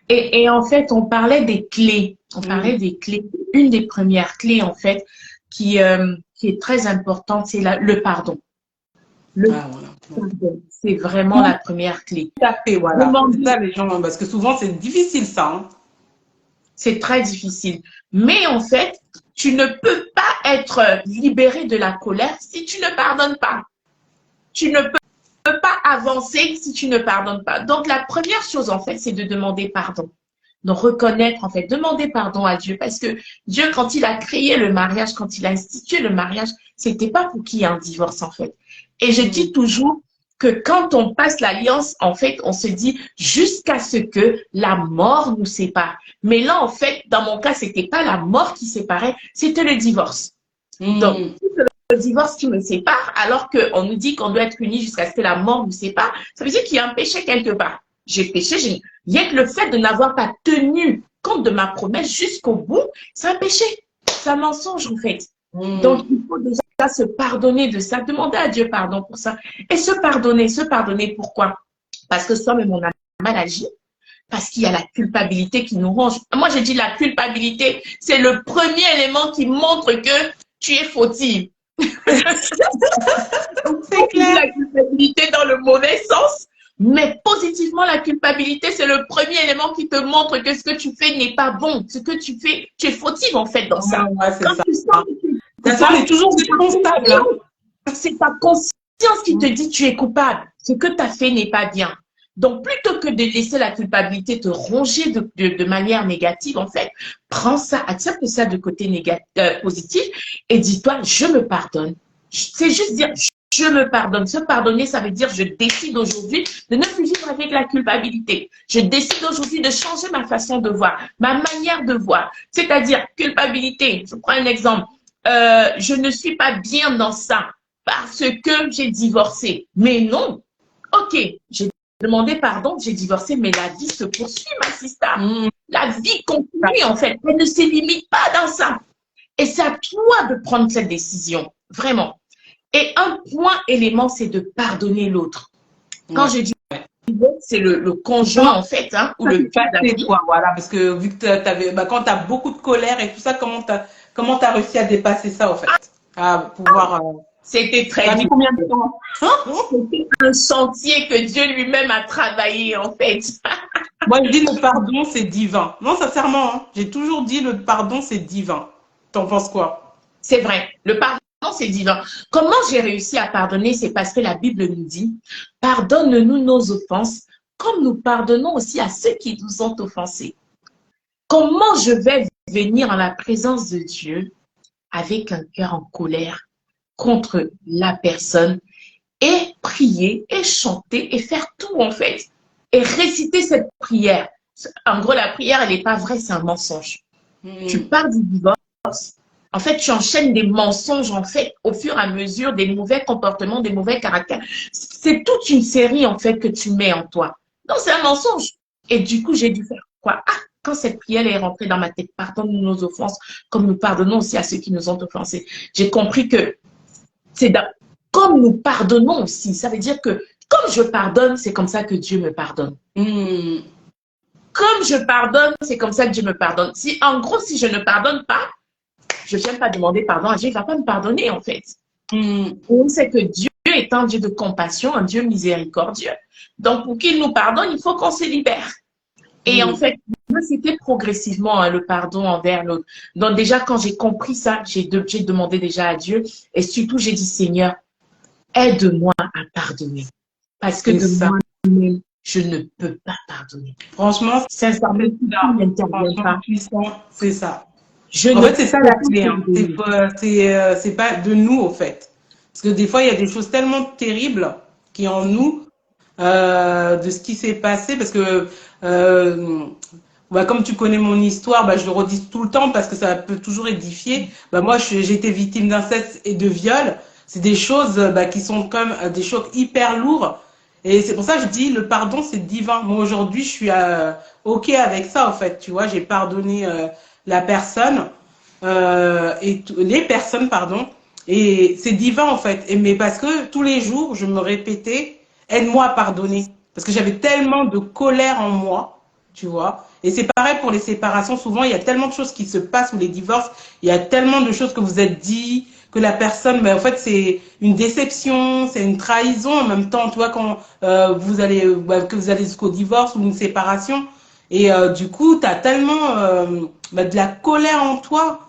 Et en fait, on parlait des clés. On parlait des clés. Une des premières clés, en fait, qui est très importante, c'est le pardon. Le Voilà. pardon, c'est vraiment la première clé. Tout à fait, voilà. C'est ça, les gens, parce que souvent, c'est difficile, ça. Hein. C'est très difficile. Mais en fait, tu ne peux pas être libéré de la colère si tu ne pardonnes pas. Tu ne peux pas avancer si tu ne pardonnes pas. Donc, la première chose, en fait, c'est de demander pardon. Donc, reconnaître, en fait, demander pardon à Dieu. Parce que Dieu, quand il a créé le mariage, quand il a institué le mariage, c'était pas pour qu'il y ait un divorce, en fait. Et je dis toujours que quand on passe l'alliance, en fait, on se dit jusqu'à ce que la mort nous sépare. Mais là, en fait, dans mon cas, c'était pas la mort qui séparait, c'était le divorce. Donc, le divorce qui me sépare, alors qu'on nous dit qu'on doit être unis jusqu'à ce que la mort nous sépare, ça veut dire qu'il y a un péché quelque part. J'ai péché, rien que le fait de n'avoir pas tenu compte de ma promesse jusqu'au bout, c'est un péché. C'est un mensonge, en fait. Donc, il faut déjà se pardonner de ça, demander à Dieu pardon pour ça. Et se pardonner pourquoi? Parce que soi-même, on a mal agi, parce qu'il y a la culpabilité qui nous ronge. Moi, je dis la culpabilité, c'est le premier élément qui montre que tu es fautive. C'est clair. La culpabilité dans le mauvais sens, mais positivement, la culpabilité, c'est le premier élément qui te montre que ce que tu fais n'est pas bon. Ce que tu fais, tu es fautive en fait dans ça. Ouais, quand ça. tu sens que Ça est toujours responsable. Hein. C'est ta conscience qui te dit tu es coupable. Ce que tu as fait n'est pas bien. Donc, plutôt que de laisser la culpabilité te ronger de manière négative, en fait, prends ça, accepte ça de côté positif et dis-toi, je me pardonne. C'est juste dire, je me pardonne. Se pardonner, ça veut dire, je décide aujourd'hui de ne plus vivre avec la culpabilité. Je décide aujourd'hui de changer ma façon de voir, ma manière de voir. C'est-à-dire, culpabilité, je prends un exemple. Je ne suis pas bien dans ça parce que j'ai divorcé. Mais non, ok, j'ai demandé pardon, j'ai divorcé, mais la vie se poursuit, ma sister. La vie continue, en fait. Elle ne se limite pas dans ça. Et c'est à toi de prendre cette décision, vraiment. Et un point élément, c'est de pardonner l'autre. Quand je dis c'est le conjoint, en fait, hein, ou le père d'amis. Voilà, parce que vu que quand tu as beaucoup de colère et tout ça, comment tu as réussi à dépasser ça, en fait? À pouvoir. C'était très dur. Combien de temps? C'était un chantier que Dieu lui-même a travaillé, en fait. Moi, je dis le pardon, c'est divin. Non, sincèrement, hein, j'ai toujours dit le pardon, c'est divin. T'en penses quoi? C'est vrai. Le pardon, c'est divin. Comment j'ai réussi à pardonner? C'est parce que la Bible nous dit, pardonne-nous nos offenses, comme nous pardonnons aussi à ceux qui nous ont offensés. Comment je vais venir en la présence de Dieu avec un cœur en colère contre la personne et prier et chanter et faire tout en fait et réciter cette prière. En gros, la prière, elle n'est pas vraie, c'est un mensonge. Tu parles du divorce. En fait, tu enchaînes des mensonges en fait au fur et à mesure des mauvais comportements, des mauvais caractères. C'est toute une série en fait que tu mets en toi. Donc, c'est un mensonge. Et du coup, j'ai dû faire quoi? Ah, quand cette prière est rentrée dans ma tête, pardonne-nous nos offenses, comme nous pardonnons aussi à ceux qui nous ont offensés. J'ai compris que c'est comme nous pardonnons aussi. Ça veut dire que comme je pardonne, c'est comme ça que Dieu me pardonne. Comme je pardonne, c'est comme ça que Dieu me pardonne. Si, en gros, si je ne pardonne pas, je ne viens pas demander pardon à Dieu, il ne va pas me pardonner en fait. On sait que Dieu est un Dieu de compassion, un Dieu miséricordieux. Donc, pour qu'il nous pardonne, il faut qu'on se libère. Et en fait, c'était progressivement hein, le pardon envers l'autre. Donc déjà, quand j'ai compris ça, j'ai demandé déjà à Dieu. Et surtout, j'ai dit, Seigneur, aide-moi à pardonner. Parce que de moi-même, je ne peux pas pardonner. Franchement, sincèrement, c'est ça. En fait, c'est ça la clé. Hein. C'est pas de nous, au fait. Parce que des fois, il y a des choses tellement terribles qui en nous, de ce qui s'est passé. Parce que, bah, comme tu connais mon histoire, bah, je le redis tout le temps parce que ça peut toujours édifier. Bah, moi, j'ai été victime d'inceste et de viol. C'est des choses bah, qui sont comme des chocs hyper lourds. Et c'est pour ça que je dis, le pardon, c'est divin. Moi, aujourd'hui, je suis OK avec ça, en fait. Tu vois, j'ai pardonné la personne les personnes, pardon. Et c'est divin, en fait. Et, mais parce que tous les jours, je me répétais, aide-moi à pardonner. Parce que j'avais tellement de colère en moi, tu vois. Et c'est pareil pour les séparations. Souvent, il y a tellement de choses qui se passent ou les divorces. Il y a tellement de choses que vous êtes dit, que la personne, mais en fait, c'est une déception, c'est une trahison en même temps, tu vois, quand que vous allez jusqu'au divorce ou une séparation. Et du coup, tu as tellement de la colère en toi.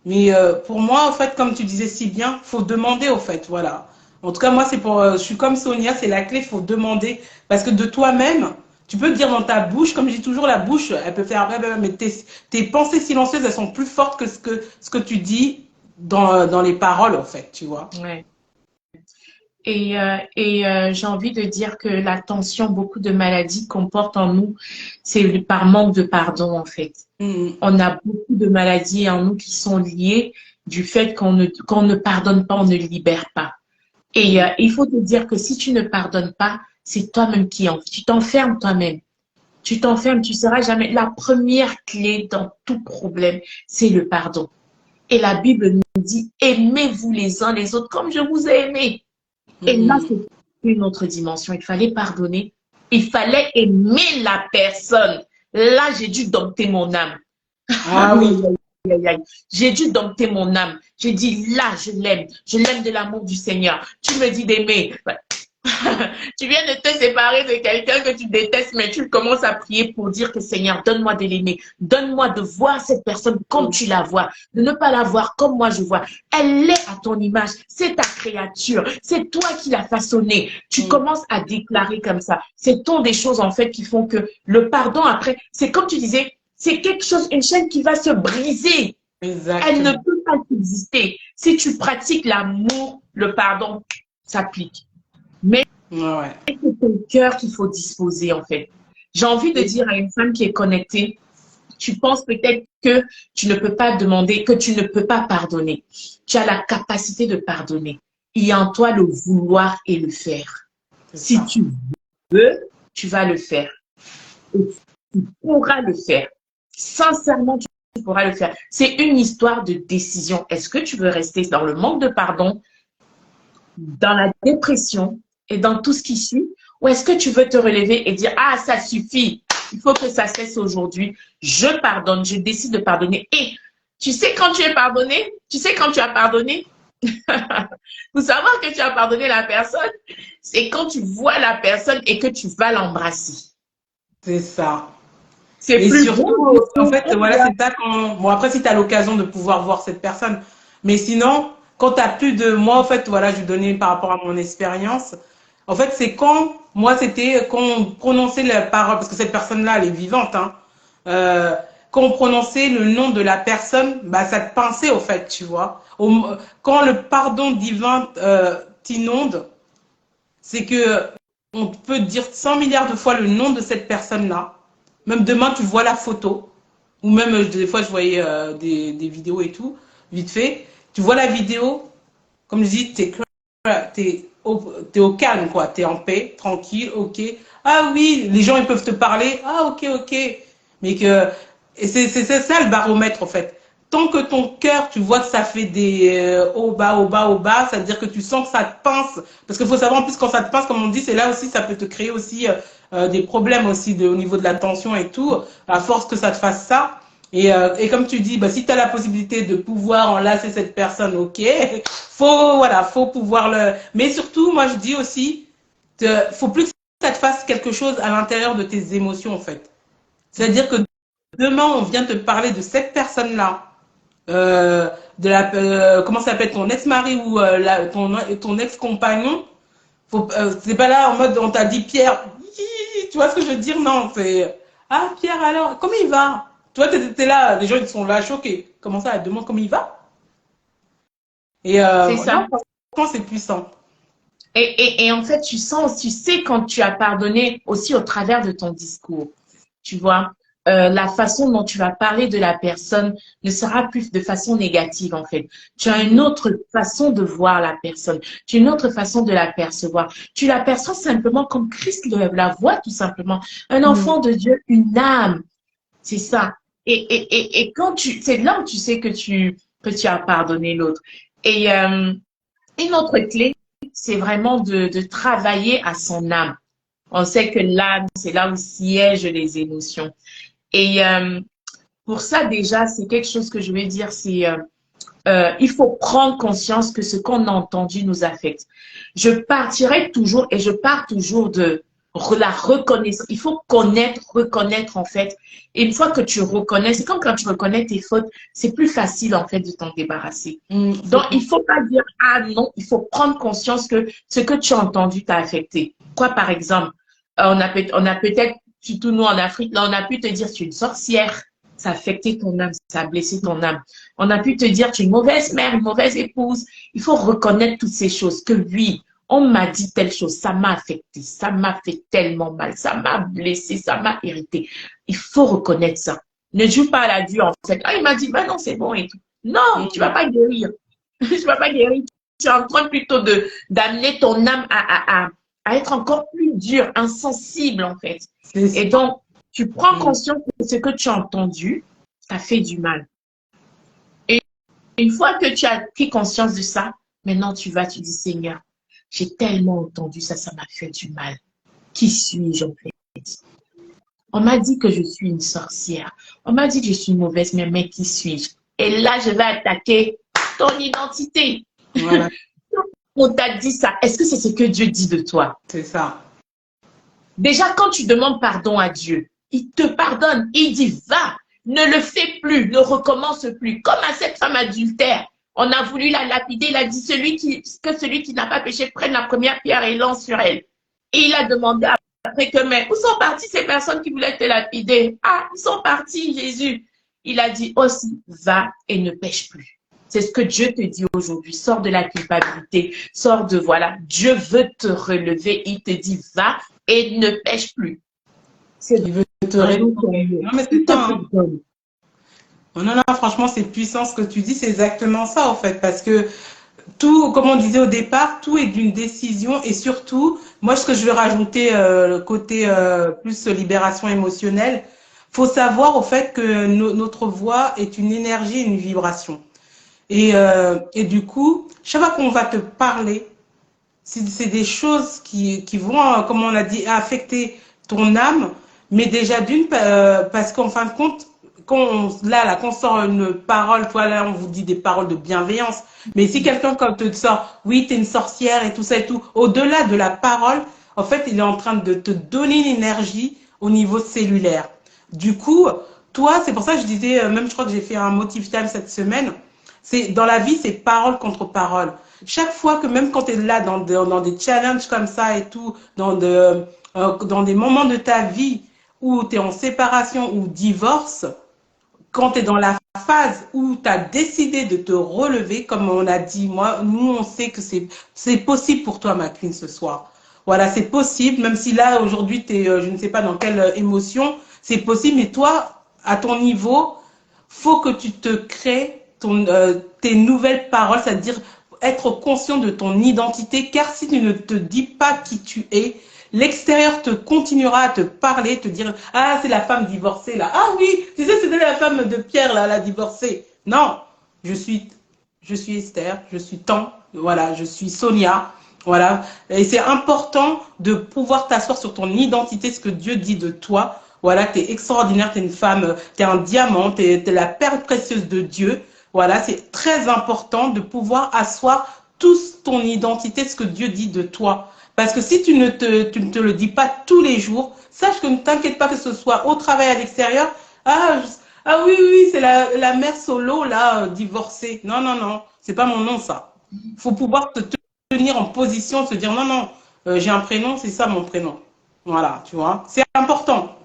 Mais pour moi, en fait, comme tu disais si bien, faut demander, au fait, voilà. En tout cas, moi, c'est pour, je suis comme Sonia, c'est la clé, faut demander. Parce que de toi-même, tu peux dire dans ta bouche, comme je dis toujours, la bouche, elle peut faire, mais tes pensées silencieuses, elles sont plus fortes que ce que tu dis dans les paroles, en fait, tu vois. Ouais. J'ai envie de dire que la tension, beaucoup de maladies qu'on porte en nous, c'est par manque de pardon, en fait. Mhm. On a beaucoup de maladies en nous qui sont liées du fait qu'on ne pardonne pas, on ne libère pas. Et il faut te dire que si tu ne pardonnes pas, c'est toi-même tu t'enfermes toi-même. Tu t'enfermes, tu seras jamais. La première clé dans tout problème, c'est le pardon. Et la Bible nous dit, aimez-vous les uns les autres comme je vous ai aimé. Et là, Mhm. c'est une autre dimension. Il fallait pardonner. Il fallait aimer la personne. Là, j'ai dû dompter mon âme. Ah Aïe, oui. aïe, aïe, aïe, aïe. J'ai dû dompter mon âme. J'ai dit, là, je l'aime. Je l'aime de l'amour du Seigneur. Tu me dis d'aimer. Tu viens de te séparer de quelqu'un que tu détestes, mais tu commences à prier pour dire que Seigneur, donne-moi de l'aimer. Donne-moi de voir cette personne comme tu la vois. De ne pas la voir comme moi je vois. Elle est à ton image. C'est ta créature. C'est toi qui l'as façonnée. Tu Mhm. commences à déclarer comme ça. C'est tant des choses, en fait, qui font que le pardon, après, c'est comme tu disais, c'est quelque chose, une chaîne qui va se briser. Elle ne Exactement. peut pas exister. Si tu pratiques l'amour, le pardon s'applique. Mais Ouais, ouais. c'est ton cœur qu'il faut disposer, en fait. J'ai envie de Et- dire à une femme qui est connectée, tu penses peut-être que tu ne peux pas demander, que tu ne peux pas pardonner. Tu as la capacité de pardonner. Il y a en toi le vouloir et le faire. c'est Si ça. tu veux, tu vas le faire. Et tu pourras le faire. Sincèrement, tu pourras le faire. C'est une histoire de décision. Est-ce que tu veux rester dans le manque de pardon, dans la dépression et dans tout ce qui suit? Ou est-ce que tu veux te relever et dire, ah, ça suffit, il faut que ça cesse aujourd'hui, je pardonne, je décide de pardonner. Et tu sais quand tu es pardonné, tu sais quand tu as pardonné, pour savoir que tu as pardonné la personne, c'est quand tu vois la personne et que tu vas l'embrasser. C'est ça. C'est Et plus surtout, beau. en fait, voilà, c'est ça quand. Bon, après, si tu as l'occasion de pouvoir voir cette personne. Mais sinon, quand tu plus de. Moi, en fait, voilà, je donnais par rapport à mon expérience. En fait, c'est quand. Moi, c'était quand on prononçait la parole. Parce que cette personne-là, elle est vivante, hein. Euh, quand on prononçait le nom de la personne, bah, ça te pinçait, au fait, tu vois. Quand le pardon divin t'inonde, c'est que on peut dire 100 milliards de fois le nom de cette personne-là. Même demain, tu vois la photo. Ou même, des fois, je voyais des vidéos et tout, vite fait. Tu vois la vidéo, comme je dis, t'es au calme, quoi. T'es en paix, tranquille, ok. Ah oui, les gens, ils peuvent te parler. Ah, ok, ok. Mais que. Et c'est ça le baromètre, en fait. Tant que ton cœur, tu vois que ça fait des hauts, bas, hauts, bas, hauts, bas, ça veut dire que tu sens que ça te pince. Parce qu'il faut savoir, en plus, quand ça te pince, comme on dit, c'est là aussi, ça peut te créer aussi des problèmes aussi au niveau de la tension et tout, à force que ça te fasse ça. Et comme tu dis, bah, si tu as la possibilité de pouvoir enlacer cette personne, ok, faut pouvoir le. Mais surtout, moi je dis aussi, faut plus que ça te fasse quelque chose à l'intérieur de tes émotions en fait. C'est-à-dire que demain on vient te parler de cette personne-là, comment ça s'appelle ton ex-mari ou ton ex-compagnon. C'est pas là en mode on t'a dit Pierre, tu vois ce que je veux dire? Non, c'est ah Pierre alors, comment il va? Toi t'es là, les gens ils sont là choqués. Comment ça, elle demande comment il va? Et C'est ça. non, franchement c'est puissant. Et en fait, tu sais quand tu as pardonné aussi au travers de ton discours. Tu vois, la façon dont tu vas parler de la personne ne sera plus de façon négative, en fait. Tu as une autre façon de voir la personne. Tu as une autre façon de la percevoir. Tu la perçois simplement comme Christ la voit, tout simplement. Un enfant de Dieu, une âme. C'est ça. Et quand c'est là où tu sais que tu as pardonné l'autre. Et une autre clé, c'est vraiment de travailler à son âme. On sait que l'âme, c'est là où siègent les émotions. Et pour ça, déjà, c'est quelque chose que je vais dire, c'est il faut prendre conscience que ce qu'on a entendu nous affecte. Je partirai toujours et je pars toujours de la reconnaissance. Il faut reconnaître en fait. Et une fois que tu reconnais, c'est comme quand tu reconnais tes fautes, c'est plus facile en fait de t'en débarrasser. Donc, il faut pas dire ah non, il faut prendre conscience que ce que tu as entendu t'a affecté. Quoi, par exemple, on a peut-être, surtout nous en Afrique, là, on a pu te dire tu es une sorcière. Ça a affecté ton âme, ça a blessé ton âme. On a pu te dire, tu es une mauvaise mère, une mauvaise épouse. Il faut reconnaître toutes ces choses. Que oui, on m'a dit telle chose, ça m'a affecté, ça m'a fait tellement mal, ça m'a blessé, ça m'a irrité. Il faut reconnaître ça. Ne joue pas à la dure, en fait. Ah, il m'a dit, bah non, c'est bon et tout. Non, tu vas pas guérir. Tu vas pas guérir. Tu es en train plutôt d'amener ton âme à être encore plus dure, insensible, en fait. Et donc, tu prends conscience que ce que tu as entendu, ça fait du mal. Et une fois que tu as pris conscience de ça, maintenant tu dis, Seigneur, j'ai tellement entendu ça, ça m'a fait du mal. Qui suis-je en fait? On m'a dit que je suis une sorcière. On m'a dit que je suis une mauvaise mère, mais qui suis-je? Et là, je vais attaquer ton identité. Voilà. On t'a dit ça. Est-ce que c'est ce que Dieu dit de toi? C'est ça. Déjà, quand tu demandes pardon à Dieu, il te pardonne. Il dit, va, ne le fais plus, ne recommence plus. Comme à cette femme adultère, on a voulu la lapider. Il a dit, celui qui n'a pas péché prenne la première pierre et lance sur elle. Et il a demandé après que, mais où sont parties ces personnes qui voulaient te lapider? Ah, ils sont partis, Jésus. Il a dit aussi, va et ne pêche plus. C'est ce que Dieu te dit aujourd'hui. Sors de la culpabilité, sors de voilà. Dieu veut te relever. Il te dit, va et ne pêche plus. Il veut te relever. Non, mais c'est ça. Non, franchement, c'est puissant ce que tu dis. C'est exactement ça, en fait. Parce que tout, comme on disait au départ, tout est d'une décision. Et surtout, moi, ce que je veux rajouter, le côté plus libération émotionnelle, faut savoir, au fait, que notre voix est une énergie, une vibration. Et du coup, chaque fois qu'on va te parler, c'est des choses qui vont, comme on a dit, affecter ton âme, mais déjà parce qu'en fin de compte, quand on sort une parole, toi là, on vous dit des paroles de bienveillance, mais si quelqu'un quand te sort, oui, t'es une sorcière et tout ça et tout, au-delà de la parole, en fait, il est en train de te donner l'énergie au niveau cellulaire. Du coup, toi, c'est pour ça que je disais, même je crois que j'ai fait un motive time cette semaine, dans la vie, c'est parole contre parole. Chaque fois que même quand tu es là dans des challenges comme ça et tout, dans des moments de ta vie où tu es en séparation ou divorce, quand tu es dans la phase où tu as décidé de te relever, comme on a dit, nous on sait que c'est possible pour toi, ma queen, ce soir. Voilà, c'est possible, même si là aujourd'hui tu es, je ne sais pas dans quelle émotion, c'est possible, mais toi, à ton niveau, faut que tu te crées tes nouvelles paroles, c'est-à-dire être conscient de ton identité, car si tu ne te dis pas qui tu es, l'extérieur te continuera à te parler, te dire « Ah, c'est la femme divorcée là. Ah oui, tu sais, c'était la femme de Pierre là, la divorcée. » Non, je suis Esther, je suis voilà, je suis Sonia. Voilà, et c'est important de pouvoir t'asseoir sur ton identité, ce que Dieu dit de toi. Voilà, tu es extraordinaire, tu es une femme, tu es un diamant, tu es la perle précieuse de Dieu. Voilà, c'est très important de pouvoir asseoir toute ton identité, ce que Dieu dit de toi. Parce que si tu ne te le dis pas tous les jours, sache que ne t'inquiète pas que ce soit au travail, à l'extérieur. Ah oui, c'est la mère solo, là, divorcée. Non, c'est pas mon nom, ça. Il faut pouvoir te tenir en position, se dire non, j'ai un prénom, c'est ça mon prénom. Voilà, tu vois. C'est important.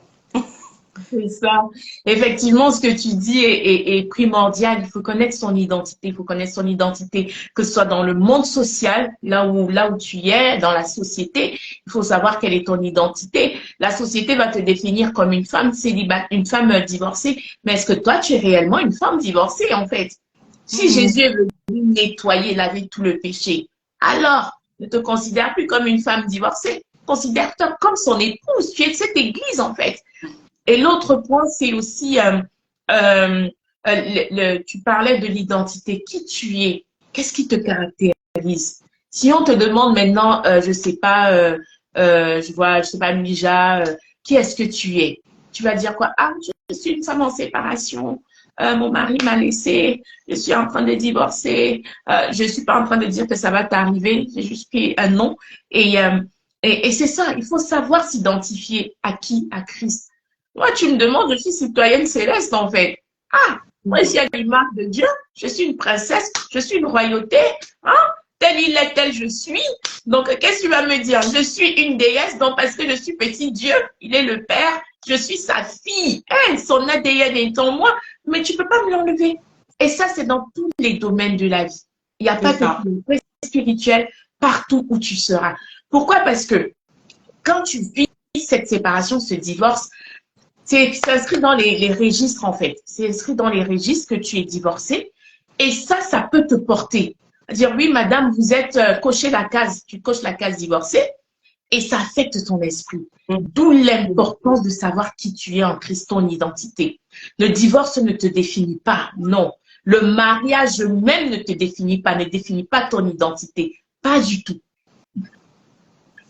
C'est ça. Effectivement, ce que tu dis est primordial. Il faut connaître son identité. Il faut connaître son identité, que ce soit dans le monde social, là où tu es, dans la société. Il faut savoir quelle est ton identité. La société va te définir comme une femme célibataire, une femme divorcée. Mais est-ce que toi, tu es réellement une femme divorcée, en fait? Si Jésus est venu nettoyer, laver tout le péché, alors ne te considère plus comme une femme divorcée. Considère-toi comme son épouse. Tu es de cette église, en fait. Et l'autre point, c'est aussi, tu parlais de l'identité. Qui tu es? Qu'est-ce qui te caractérise? Si on te demande maintenant, je sais pas, je sais pas, Mija, qui est-ce que tu es? Tu vas dire quoi? Ah, je suis une femme en séparation. Mon mari m'a laissé. Je suis en train de divorcer. Je suis pas en train de dire que ça va t'arriver. J'ai juste pris un nom. Et, et c'est ça. Il faut savoir s'identifier à qui? À Christ. Moi, tu me demandes, je suis citoyenne céleste, en fait. Ah, moi, ici, à l'image de Dieu, je suis une princesse, je suis une royauté, hein? Tel il est, tel je suis. Donc, qu'est-ce que tu vas me dire? Je suis une déesse, donc parce que je suis petit Dieu, il est le Père, je suis sa fille. Elle, son ADN est en moi, mais tu peux pas me l'enlever. Et ça, c'est dans tous les domaines de la vie. Il n'y a pas de priorité spirituelle partout où tu seras. Pourquoi? Parce que quand tu vis cette séparation, ce divorce, c'est inscrit dans les registres, en fait. C'est inscrit dans les registres que tu es divorcé. Et ça peut te porter. Dire, oui, madame, vous êtes coché la case, tu coches la case divorcée, et ça affecte ton esprit. D'où l'importance de savoir qui tu es en Christ, ton identité. Le divorce ne te définit pas, non. Le mariage même ne te définit pas, ne définit pas ton identité. Pas du tout.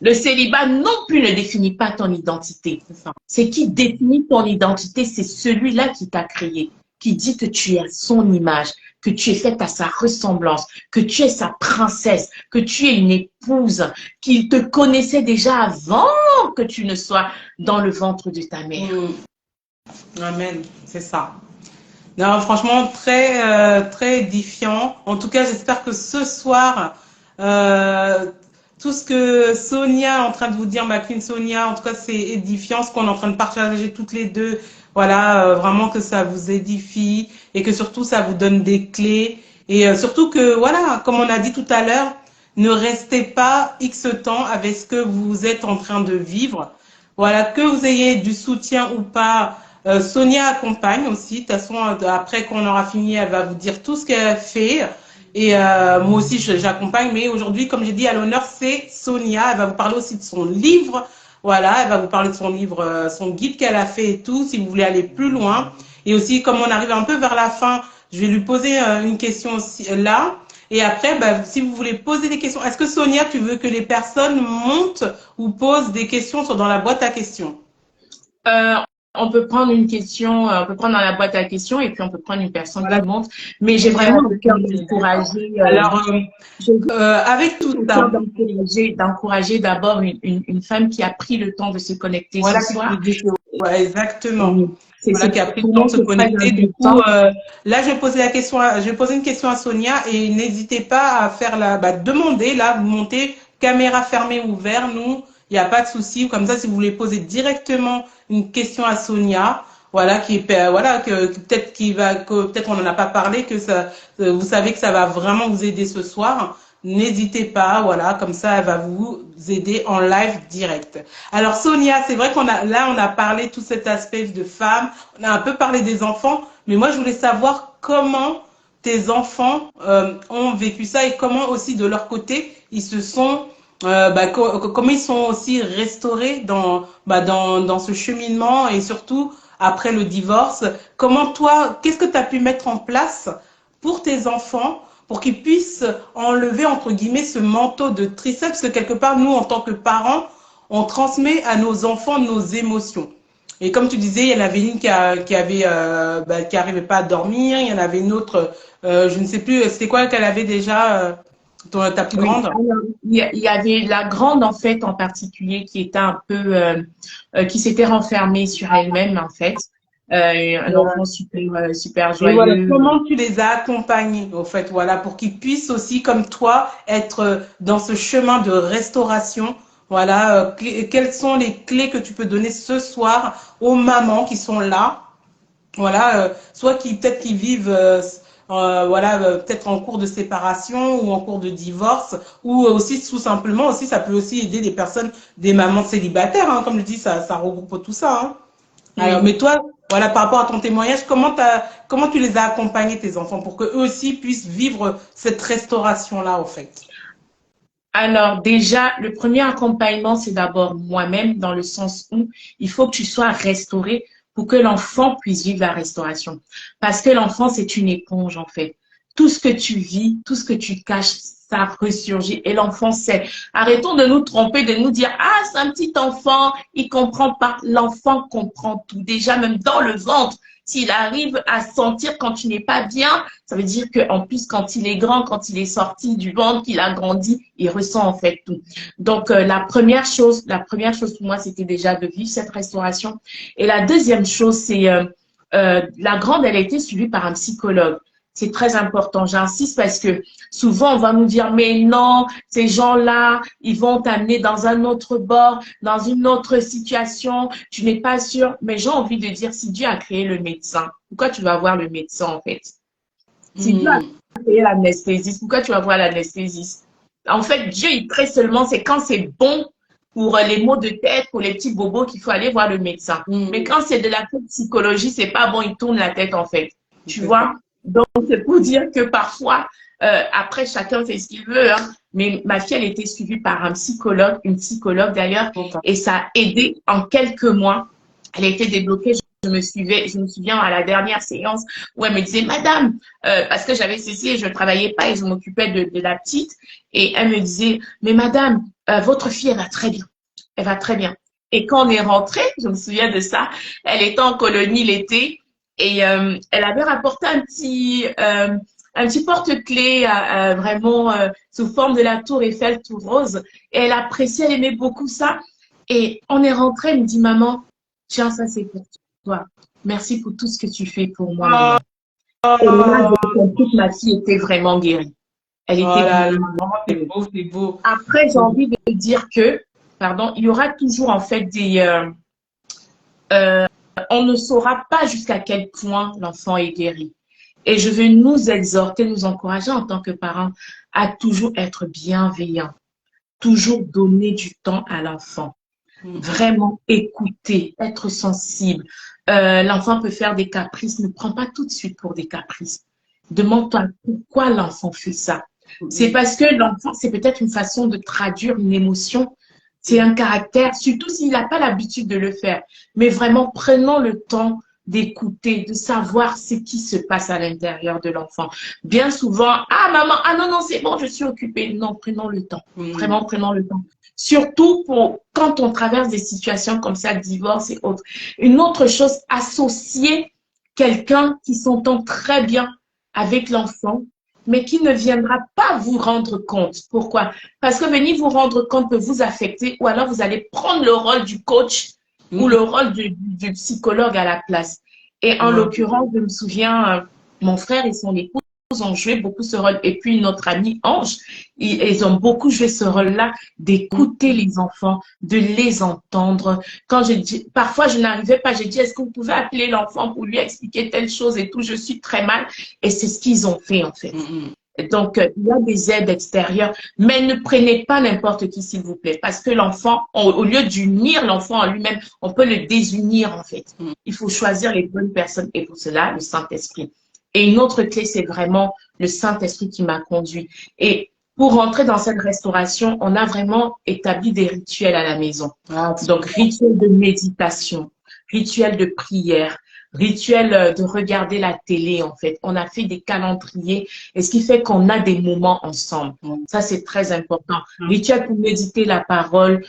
Le célibat non plus ne définit pas ton identité. C'est qui définit ton identité, c'est celui-là qui t'a créé, qui dit que tu es à son image, que tu es faite à sa ressemblance, que tu es sa princesse, que tu es une épouse, qu'il te connaissait déjà avant que tu ne sois dans le ventre de ta mère. Amen, c'est ça. Non, franchement, très édifiant. En tout cas, j'espère que ce soir, tout ce que Sonia est en train de vous dire, ma queen Sonia, en tout cas, c'est édifiant, ce qu'on est en train de partager toutes les deux. Voilà, vraiment que ça vous édifie et que surtout ça vous donne des clés. Et surtout que, voilà, comme on a dit tout à l'heure, ne restez pas X temps avec ce que vous êtes en train de vivre. Voilà, que vous ayez du soutien ou pas. Sonia accompagne aussi. De toute façon, après qu'on aura fini, elle va vous dire tout ce qu'elle fait. Et moi aussi, j'accompagne. Mais aujourd'hui, comme j'ai dit, à l'honneur, c'est Sonia. Elle va vous parler aussi de son livre. Voilà, elle va vous parler de son livre, son guide qu'elle a fait et tout, si vous voulez aller plus loin. Et aussi, comme on arrive un peu vers la fin, je vais lui poser une question aussi, là. Et après, bah, si vous voulez poser des questions, est-ce que Sonia, tu veux que les personnes montent ou posent des questions dans la boîte à questions? On peut prendre une question, on peut prendre dans la boîte à questions et puis on peut prendre une personne qui monte. Mais j'ai vraiment le cœur d'encourager. Avec tout ça, d'encourager d'abord une femme qui a pris le temps de se connecter voilà, ce soir. Ouais, exactement. C'est voilà, qui a pris le temps de se connecter. Du coup, là, je vais poser la question, je vais poser une question à Sonia et n'hésitez pas à faire demander là, vous montez caméra fermée ou ouverte, nous. Il n'y a pas de souci. Comme ça, si vous voulez poser directement une question à Sonia, voilà, que peut-être on n'en a pas parlé, que ça, vous savez que ça va vraiment vous aider ce soir. N'hésitez pas, voilà, comme ça, elle va vous aider en live direct. Alors Sonia, c'est vrai on a parlé tout cet aspect de femme, on a un peu parlé des enfants, mais moi je voulais savoir comment tes enfants ont vécu ça et comment aussi de leur côté ils se sont comment ils sont aussi restaurés dans ce cheminement et surtout après le divorce. Comment toi, qu'est-ce que tu as pu mettre en place pour tes enfants pour qu'ils puissent enlever, entre guillemets, ce manteau de tristesse, parce que quelque part, nous, en tant que parents, on transmet à nos enfants nos émotions. Et comme tu disais, il y en avait une qui arrivait pas à dormir, il y en avait une autre, je ne sais plus, c'était quoi qu'elle avait déjà, ta plus grande? Il y avait la grande, en fait, en particulier, qui était un peu, qui s'était renfermée sur elle-même, en fait. Un enfant super joyeux. Voilà, comment tu les as accompagnés, au fait, voilà, pour qu'ils puissent aussi, comme toi, être dans ce chemin de restauration, Voilà, quelles sont les clés que tu peux donner ce soir aux mamans qui sont là, voilà, soit qui peut-être qui vivent voilà peut-être en cours de séparation ou en cours de divorce ou aussi tout simplement aussi ça peut aussi aider des personnes, des mamans célibataires, hein, comme je dis, ça regroupe tout ça, hein. Alors, Mm. mais toi, voilà, par rapport à ton témoignage, comment tu les as accompagnés, tes enfants, pour qu'eux aussi puissent vivre cette restauration-là, au fait? Alors déjà, le premier accompagnement, c'est d'abord moi-même, dans le sens où il faut que tu sois restauré pour que l'enfant puisse vivre la restauration. Parce que l'enfant, c'est une éponge, en fait. Tout ce que tu vis, tout ce que tu caches, ça ressurgit. Et l'enfant sait. Arrêtons de nous tromper, de nous dire, ah, c'est un petit enfant, il comprend pas. L'enfant comprend tout. Déjà, même dans le ventre, s'il arrive à sentir quand tu n'es pas bien, ça veut dire qu'en plus, quand il est grand, quand il est sorti du ventre, qu'il a grandi, il ressent en fait tout. Donc, la première chose pour moi, c'était déjà de vivre cette restauration. Et la deuxième chose, c'est la grande, elle a été suivie par un psychologue. C'est très important, j'insiste parce que souvent on va nous dire mais non, ces gens-là, ils vont t'amener dans un autre bord, dans une autre situation, tu n'es pas sûr. Mais j'ai envie de dire, si Dieu a créé le médecin, pourquoi tu vas voir le médecin en fait? Si Dieu a Hmm. créé l'anesthésiste, pourquoi tu vas voir l'anesthésiste? En fait, Dieu, il crée seulement, c'est quand c'est bon pour les maux de tête, pour les petits bobos qu'il faut aller voir le médecin. Mais Hmm. quand c'est de la psychologie, c'est pas bon, il tourne la tête en fait. Tu C'est ça. vois? Donc, c'est pour dire que parfois, après, chacun fait ce qu'il veut, hein. Mais ma fille, elle était suivie par un psychologue, une psychologue d'ailleurs, et ça a aidé en quelques mois. Elle a été débloquée. Je me souviens à la dernière séance où elle me disait, Madame, parce que j'avais cessé et je ne travaillais pas et je m'occupais de la petite. Et elle me disait, mais Madame, votre fille, elle va très bien. Elle va très bien. Et quand on est rentré, je me souviens de ça, elle était en colonie l'été et elle avait rapporté un petit porte-clés vraiment sous forme de la tour Eiffel tout rose. Et elle appréciait, elle aimait beaucoup ça. Et on est rentré, elle me dit, maman, tiens, ça c'est pour toi. Merci pour tout ce que tu fais pour moi, Oh, maman. Et là, j'ai compris que ma fille était vraiment guérie. Elle oh était là là, vraiment c'est guérie. beau, c'est beau. Après, j'ai envie de dire que, pardon, il y aura toujours en fait euh, on ne saura pas jusqu'à quel point l'enfant est guéri. Et je veux nous exhorter, nous encourager en tant que parents à toujours être bienveillants, toujours donner du temps à l'enfant, Hmm. vraiment écouter, être sensible. L'enfant peut faire des caprices, ne prends pas tout de suite pour des caprices. Demande-toi pourquoi l'enfant fait ça. C'est Hmm. parce que l'enfant, c'est peut-être une façon de traduire une émotion, c'est un caractère, surtout s'il n'a pas l'habitude de le faire. Mais vraiment, prenons le temps d'écouter, de savoir ce qui se passe à l'intérieur de l'enfant. Bien souvent, ah maman, ah non, non, c'est bon, je suis occupée. Non, prenons le temps. Hmm. Vraiment, prenons le temps. Surtout pour quand on traverse des situations comme ça, divorce et autres. Une autre chose, associer quelqu'un qui s'entend très bien avec l'enfant, mais qui ne viendra pas vous rendre compte. Pourquoi? Parce que venir vous rendre compte peut vous affecter ou alors vous allez prendre le rôle du coach ou Hmm. le rôle du psychologue à la place. Et en Ouais. l'occurrence, je me souviens, mon frère et son épouse ont joué beaucoup ce rôle. Et puis notre amie Ange, ils ont beaucoup joué ce rôle-là d'écouter les enfants, de les entendre. Quand je dis, parfois je n'arrivais pas, j'ai dit, est-ce que vous pouvez appeler l'enfant pour lui expliquer telle chose et tout, je suis très mal. Et c'est ce qu'ils ont fait en fait. Hmm. Donc, il y a des aides extérieures, mais ne prenez pas n'importe qui, s'il vous plaît, parce que l'enfant, au lieu d'unir l'enfant en lui-même, on peut le désunir, en fait. Hmm. Il faut choisir les bonnes personnes et pour cela, le Saint-Esprit. Et une autre clé, c'est vraiment le Saint-Esprit qui m'a conduit. Et pour rentrer dans cette restauration, on a vraiment établi des rituels à la maison. Ah, Donc, rituel de méditation, rituel de prière, rituel de regarder la télé, en fait. On a fait des calendriers et ce qui fait qu'on a des moments ensemble. hmm. Ça, c'est très important. Rituel pour méditer la parole.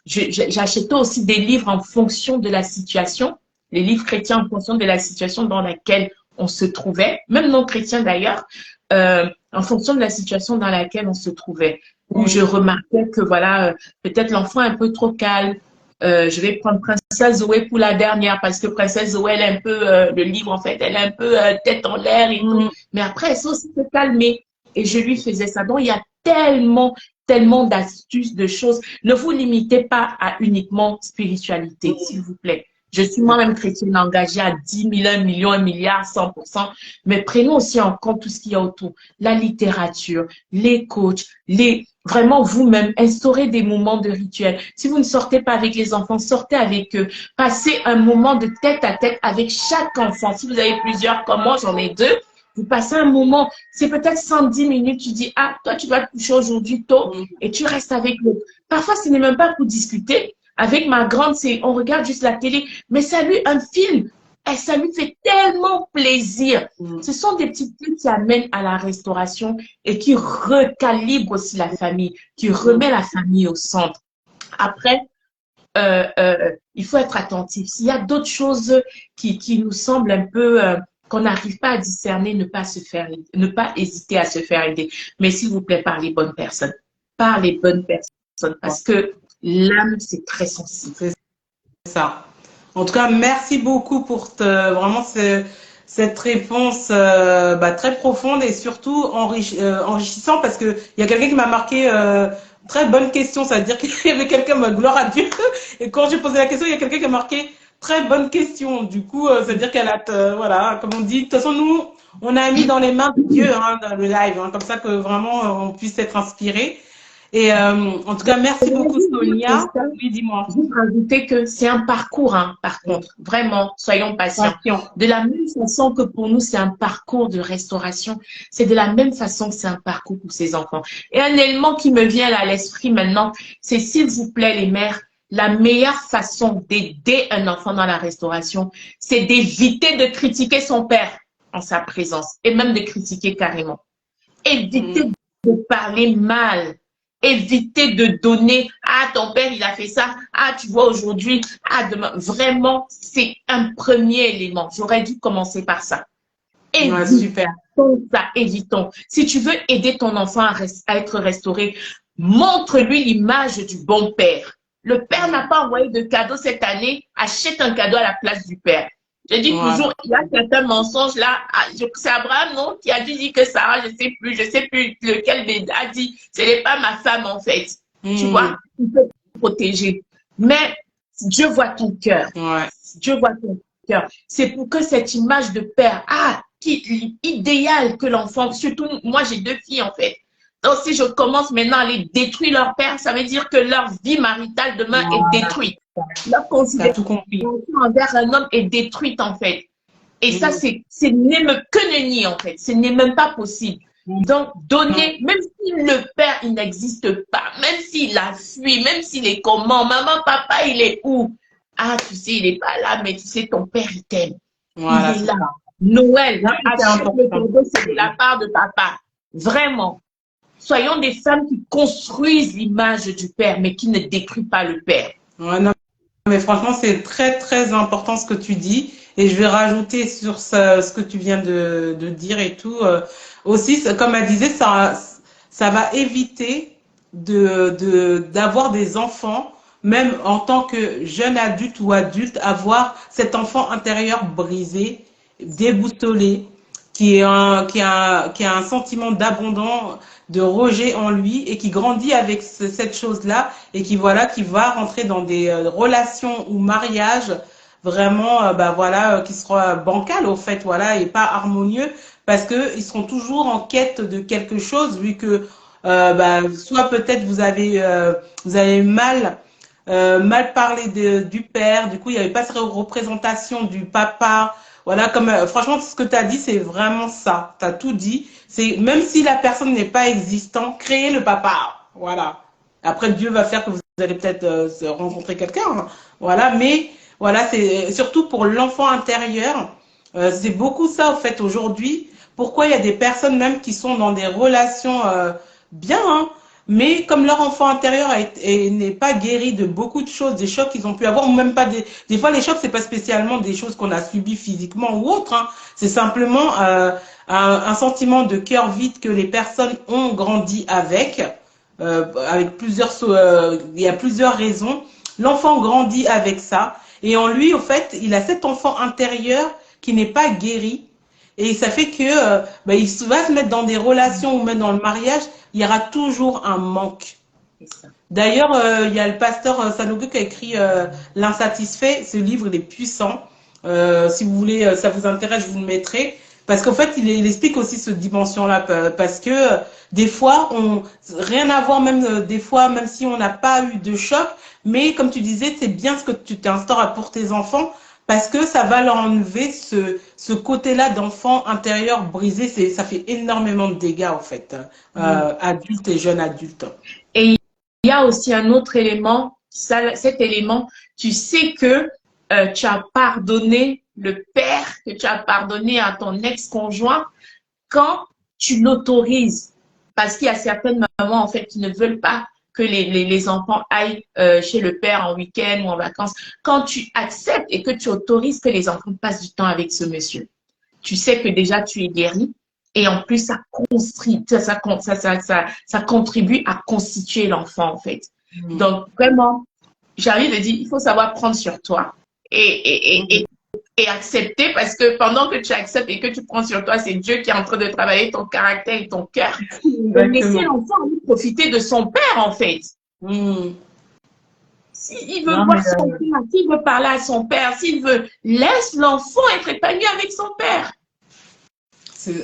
J'achetais aussi des livres en fonction de la situation, les livres chrétiens en fonction de la situation dans laquelle on se trouvait, même non chrétiens d'ailleurs, en fonction de la situation dans laquelle on se trouvait, où je remarquais que voilà, peut-être l'enfant est un peu trop calme. Je vais prendre Princesse Zoé pour la dernière parce que Princesse Zoé, elle est un peu, le livre en fait, elle est un peu tête en l'air et tout. Hmm. Mais après, elle sait aussi se calmer. Et je lui faisais ça. Donc, il y a tellement, tellement d'astuces, de choses. Ne vous limitez pas à uniquement spiritualité, s'il vous plaît. Je suis moi-même chrétienne engagée à 10 000, 1 million, 1 milliard, 100%. Mais prenons aussi en compte tout ce qu'il y a autour. La littérature, les coachs, vraiment vous-même, instaurez des moments de rituel. Si vous ne sortez pas avec les enfants, sortez avec eux. Passez un moment de tête à tête avec chaque enfant. Si vous avez plusieurs, comme moi, j'en ai 2. Vous passez un moment, c'est peut-être 110 minutes, tu dis, ah, toi, tu vas te coucher aujourd'hui tôt et tu restes avec l'autre. Parfois, ce n'est même pas pour discuter. Avec ma grande, on regarde juste la télé, mais ça lui, un film, et ça lui fait tellement plaisir. Ce sont des petits trucs qui amènent à la restauration et qui recalibrent aussi la famille, qui remet la famille au centre. Après, il faut être attentif. S'il y a d'autres choses qui nous semblent un peu qu'on n'arrive pas à discerner, ne pas hésiter à se faire aider. Mais s'il vous plaît, par les bonnes personnes. Par les bonnes personnes. Parce que l'âme, c'est très sensible. C'est ça. En tout cas, merci beaucoup pour vraiment cette réponse très profonde et surtout enrichissante parce qu'il y a quelqu'un qui m'a marqué très bonne question. Ça veut dire qu'il y avait quelqu'un, gloire à Dieu. Et quand j'ai posé la question, il y a quelqu'un qui a marqué très bonne question. Du coup, ça veut dire qu'elle a, voilà, comme on dit, de toute façon, nous, on a mis dans les mains de Dieu dans le live, comme ça que vraiment on puisse être inspiré. Et en tout cas, merci beaucoup Sonia. Oui, dis-moi. Je veux rajouter que c'est un parcours, par contre. Vraiment, soyons patients. De la même façon que pour nous, c'est un parcours de restauration, c'est de la même façon que c'est un parcours pour ces enfants. Et un élément qui me vient à l'esprit maintenant, c'est s'il vous plaît les mères, la meilleure façon d'aider un enfant dans la restauration, c'est d'éviter de critiquer son père en sa présence et même de critiquer carrément. Éviter de parler mal. Éviter de donner, ah, ton père, il a fait ça, ah, tu vois aujourd'hui, ah, demain. Vraiment, c'est un premier élément. J'aurais dû commencer par ça. Évitons super. Ça, évitons. Si tu veux aider ton enfant à être restauré, montre-lui l'image du bon père. Le père n'a pas envoyé de cadeau cette année, achète un cadeau à la place du père. Je dis toujours, il y a certains mensonges là. C'est Abraham, non, qui a dû dire que Sarah, je sais plus lequel a dit, ce n'est pas ma femme en fait. Tu vois, il peut te protéger. Mais Dieu voit ton cœur. Dieu voit ton cœur. C'est pour que cette image de père, qui idéal que l'enfant, surtout moi j'ai 2 filles en fait. Donc si je commence maintenant à les détruire leur père, ça veut dire que leur vie maritale demain est détruite. Leur considération envers un homme est détruite en fait. Et ça, c'est que nenni en fait. Ce n'est même pas possible. Donc, donner, même si le père, il n'existe pas, même s'il a fui, même s'il est comment, maman, papa, il est où? Ah, tu sais, il n'est pas là, mais tu sais, ton père, il t'aime. Voilà, il est là. Noël, achète le cadeau, c'est de la part de papa. Vraiment. Soyons des femmes qui construisent l'image du père, mais qui ne détruisent pas le père. Non, mais franchement, c'est très, très important ce que tu dis. Et je vais rajouter sur ce que tu viens de dire et tout. Aussi, comme elle disait, ça va éviter d'avoir des enfants, même en tant que jeune adulte ou adulte, avoir cet enfant intérieur brisé, déboussolé, qui a un sentiment d'abandon, de rejet en lui et qui grandit avec cette chose-là et qui va rentrer dans des relations ou mariages vraiment qui sera bancal au fait et pas harmonieux parce que ils seront toujours en quête de quelque chose vu que soit peut-être vous avez mal parlé du père, du coup il n'y avait pas cette représentation du papa. Voilà, franchement, ce que tu as dit, c'est vraiment ça. Tu as tout dit. C'est même si la personne n'est pas existante, créez le papa. Voilà. Après, Dieu va faire que vous allez peut-être rencontrer quelqu'un. Voilà, mais voilà, c'est surtout pour l'enfant intérieur. C'est beaucoup ça, en fait, aujourd'hui. Pourquoi il y a des personnes même qui sont dans des relations bien, mais comme leur enfant intérieur n'est pas guéri de beaucoup de choses, des chocs qu'ils ont pu avoir, ou même pas des fois les chocs, c'est pas spécialement des choses qu'on a subies physiquement ou autre, c'est simplement un sentiment de cœur vide que les personnes ont grandi avec il y a plusieurs raisons. L'enfant grandit avec ça, et en lui, au fait, il a cet enfant intérieur qui n'est pas guéri, et ça fait que il va se mettre dans des relations ou même dans le mariage, il y aura toujours un manque. C'est ça. D'ailleurs, il y a le pasteur Sanogo qui a écrit L'insatisfait. Ce livre, il est puissant. Si vous voulez, ça vous intéresse, je vous le mettrai. Parce qu'en fait, il explique aussi cette dimension-là. Parce que des fois, rien à voir, même des fois, même si on n'a pas eu de choc. Mais comme tu disais, c'est bien ce que tu t'instaures pour tes enfants. Parce que ça va leur enlever ce côté-là d'enfant intérieur brisé. Ça fait énormément de dégâts, en fait, adultes et jeunes adultes. Et il y a aussi un autre élément, cet élément, tu sais que tu as pardonné le père, que tu as pardonné à ton ex-conjoint quand tu l'autorises. Parce qu'il y a certaines mamans, en fait, qui ne veulent pas que les enfants aillent chez le père en week-end ou en vacances. Quand tu acceptes et que tu autorises que les enfants passent du temps avec ce monsieur, tu sais que déjà tu es guéri. Et en plus, ça contribue à constituer l'enfant, en fait. Donc, vraiment, j'ai envie de dire, il faut savoir prendre sur toi et accepter, parce que pendant que tu acceptes et que tu prends sur toi, c'est Dieu qui est en train de travailler ton caractère et ton cœur. De laisser l'enfant profiter de son père, en fait. S'il veut voir son père, s'il veut parler à son père, s'il veut, laisse l'enfant être épanoui avec son père.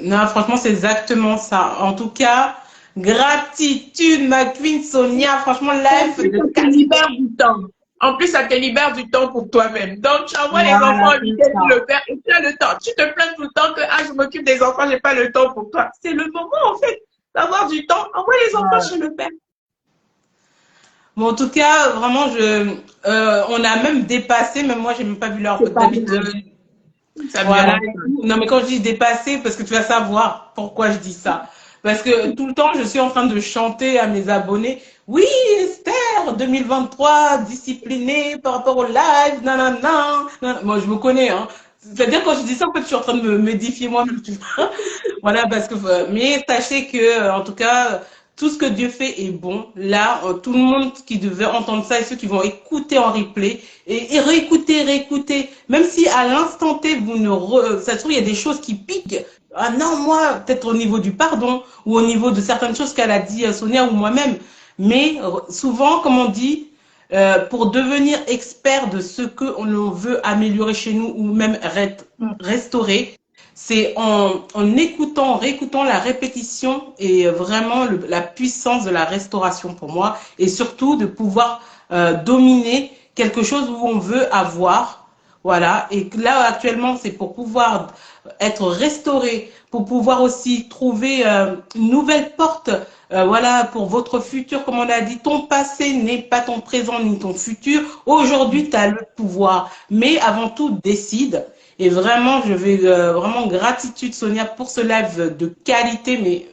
Non, franchement, c'est exactement ça. En tout cas, gratitude, ma queen Sonia. Franchement, live de ça te libère du temps. En plus, ça te libère du temps pour toi-même. Donc, tu envoies les enfants au week-end, le père, et tu as le temps. Tu te plains tout le temps que je m'occupe des enfants, j'ai pas le temps pour toi. C'est le moment, en fait, d'avoir du temps. Envoie les enfants chez le père. Bon, en tout cas, vraiment, on a même dépassé, même moi, j'ai même pas vu l'heure. Voilà. Non, mais quand je dis dépassé, parce que tu vas savoir pourquoi je dis ça. Parce que tout le temps, je suis en train de chanter à mes abonnés. Oui, Esther, 2023, disciplinée par rapport au live, nanana. Moi, je me connais, hein. C'est-à-dire, quand je dis ça, en fait, je suis en train de m'édifier moi-même. Voilà, parce que, mais sachez que, en tout cas, tout ce que Dieu fait est bon. Là, tout le monde qui devait entendre ça et ceux qui vont écouter en replay et réécouter, même si à l'instant T, ça se trouve, il y a des choses qui piquent. Ah non, moi, peut-être au niveau du pardon ou au niveau de certaines choses qu'elle a dit Sonia ou moi-même. Mais souvent, comme on dit, pour devenir expert de ce que l'on veut améliorer chez nous ou même restaurer, c'est en écoutant, en réécoutant la répétition et vraiment la puissance de la restauration pour moi et surtout de pouvoir dominer quelque chose où on veut avoir. Voilà. Et là, actuellement, c'est pour pouvoir être restauré, pour pouvoir aussi trouver une nouvelle porte. Voilà, pour votre futur, comme on a dit, ton passé n'est pas ton présent ni ton futur. Aujourd'hui, tu as le pouvoir. Mais avant tout, décide. Et vraiment, je vais vraiment gratitude Sonia pour ce live de qualité. Mais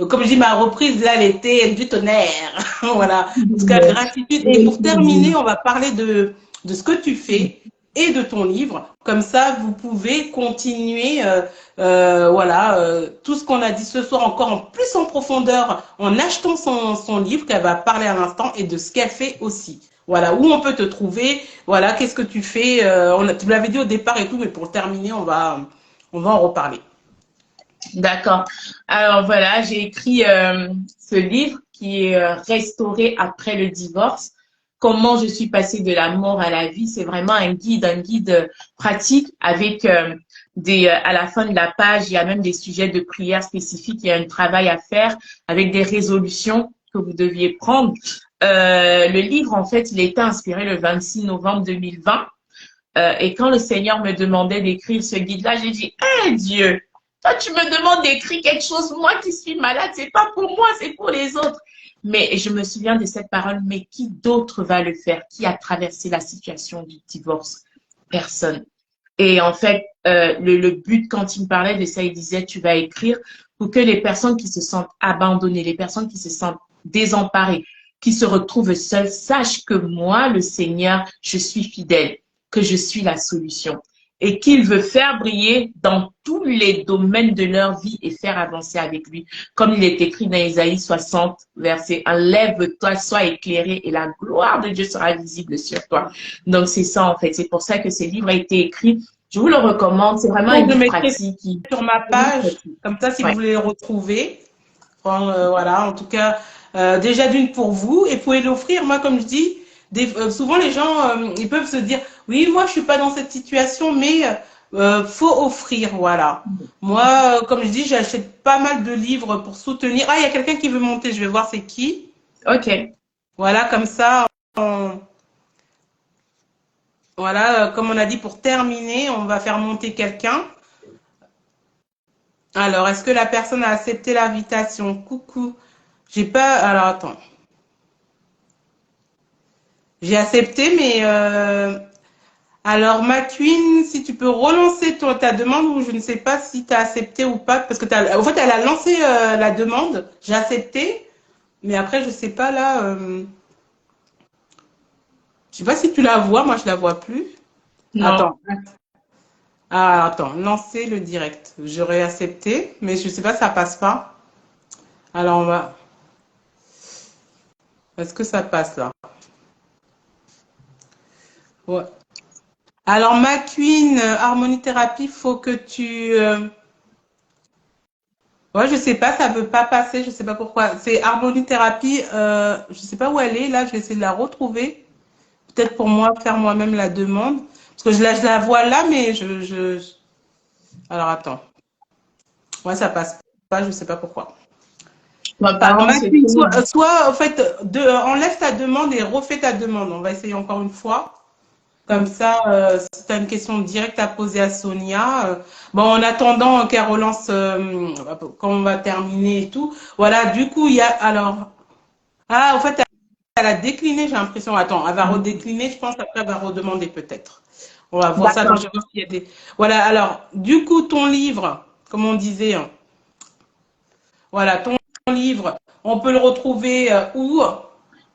comme je dis, ma reprise là, elle était du tonnerre. Voilà. En tout cas, gratitude. Et pour terminer, on va parler de ce que tu fais et de ton livre. Comme ça, vous pouvez continuer, voilà, tout ce qu'on a dit ce soir encore en plus en profondeur en achetant son livre qu'elle va parler à l'instant et de ce qu'elle fait aussi. Voilà, où on peut te trouver, voilà, qu'est-ce que tu fais, tu l'avais dit au départ et tout, mais pour terminer, on va en reparler. D'accord. Alors voilà, j'ai écrit ce livre qui est Restauré après le divorce. Comment je suis passée de la mort à la vie. C'est vraiment un guide pratique avec à la fin de la page, il y a même des sujets de prière spécifiques. Il y a un travail à faire avec des résolutions que vous deviez prendre. Le livre, en fait, il a été inspiré le 26 novembre 2020. Et quand le Seigneur me demandait d'écrire ce guide-là, j'ai dit, hey, Dieu, toi, tu me demandes d'écrire quelque chose, moi qui suis malade, c'est pas pour moi, c'est pour les autres. Mais je me souviens de cette parole, mais qui d'autre va le faire? Qui a traversé la situation du divorce? Personne. Et en fait, le but, quand il me parlait de ça, il disait, tu vas écrire pour que les personnes qui se sentent abandonnées, les personnes qui se sentent désemparées, qui se retrouvent seules, sachent que moi, le Seigneur, je suis fidèle, que je suis la solution. Et qu'il veut faire briller dans tous les domaines de leur vie et faire avancer avec lui. Comme il est écrit dans Isaïe 60, verset 1, lève-toi, sois éclairé et la gloire de Dieu sera visible sur toi. Donc c'est ça en fait, c'est pour ça que ce livre a été écrit. Je vous le recommande, c'est vraiment un livre pratique. Sur ma page, comme ça si vous voulez le retrouver. Voilà, en tout cas, Déjà d'une pour vous et vous pouvez l'offrir. Moi, comme je dis, souvent les gens, ils peuvent se dire, oui, moi, je suis pas dans cette situation, mais faut offrir, voilà. Moi, comme je dis, j'achète pas mal de livres pour soutenir. Ah, il y a quelqu'un qui veut monter, je vais voir c'est qui. Ok. Voilà, comme ça, voilà, comme on a dit, pour terminer, on va faire monter quelqu'un. Alors, est-ce que la personne a accepté l'invitation? Coucou. J'ai pas. Alors, attends. J'ai accepté, mais alors, McQueen, si tu peux relancer ta demande, ou je ne sais pas si tu as accepté ou pas, parce que en fait, elle a lancé la demande, j'ai accepté, mais après, je sais pas là. Je sais pas si tu la vois, moi je la vois plus. Non. Attends. Ah, attends, lancer le direct. J'aurais accepté, mais je sais pas, ça passe pas. Alors, on va. Est-ce que ça passe là? Ouais. Alors, McQueen, harmonithérapie, faut que tu. Ouais, je sais pas, ça veut pas passer, je sais pas pourquoi. C'est harmonithérapie, je sais pas où elle est, là, je vais essayer de la retrouver. Peut-être pour moi, faire moi-même la demande. Parce que je la vois là, mais Alors, attends. Ouais, ça passe pas, je sais pas pourquoi. Bah, Alors, pardon, c'est McQueen, tout. soit, en fait, enlève ta demande et refais ta demande. On va essayer encore une fois. Comme ça, si tu as une question directe à poser à Sonia, bon, en attendant qu'elle relance quand on va terminer et tout. Voilà, du coup, il y a alors. Ah, en fait, elle a décliné, j'ai l'impression. Attends, elle va redécliner, je pense, après elle va redemander peut-être. On va voir ça. Attends, D'accord. je vais voir s'il y a des. Voilà, alors, du coup, ton livre, comme on disait, hein, voilà, ton livre, on peut le retrouver où?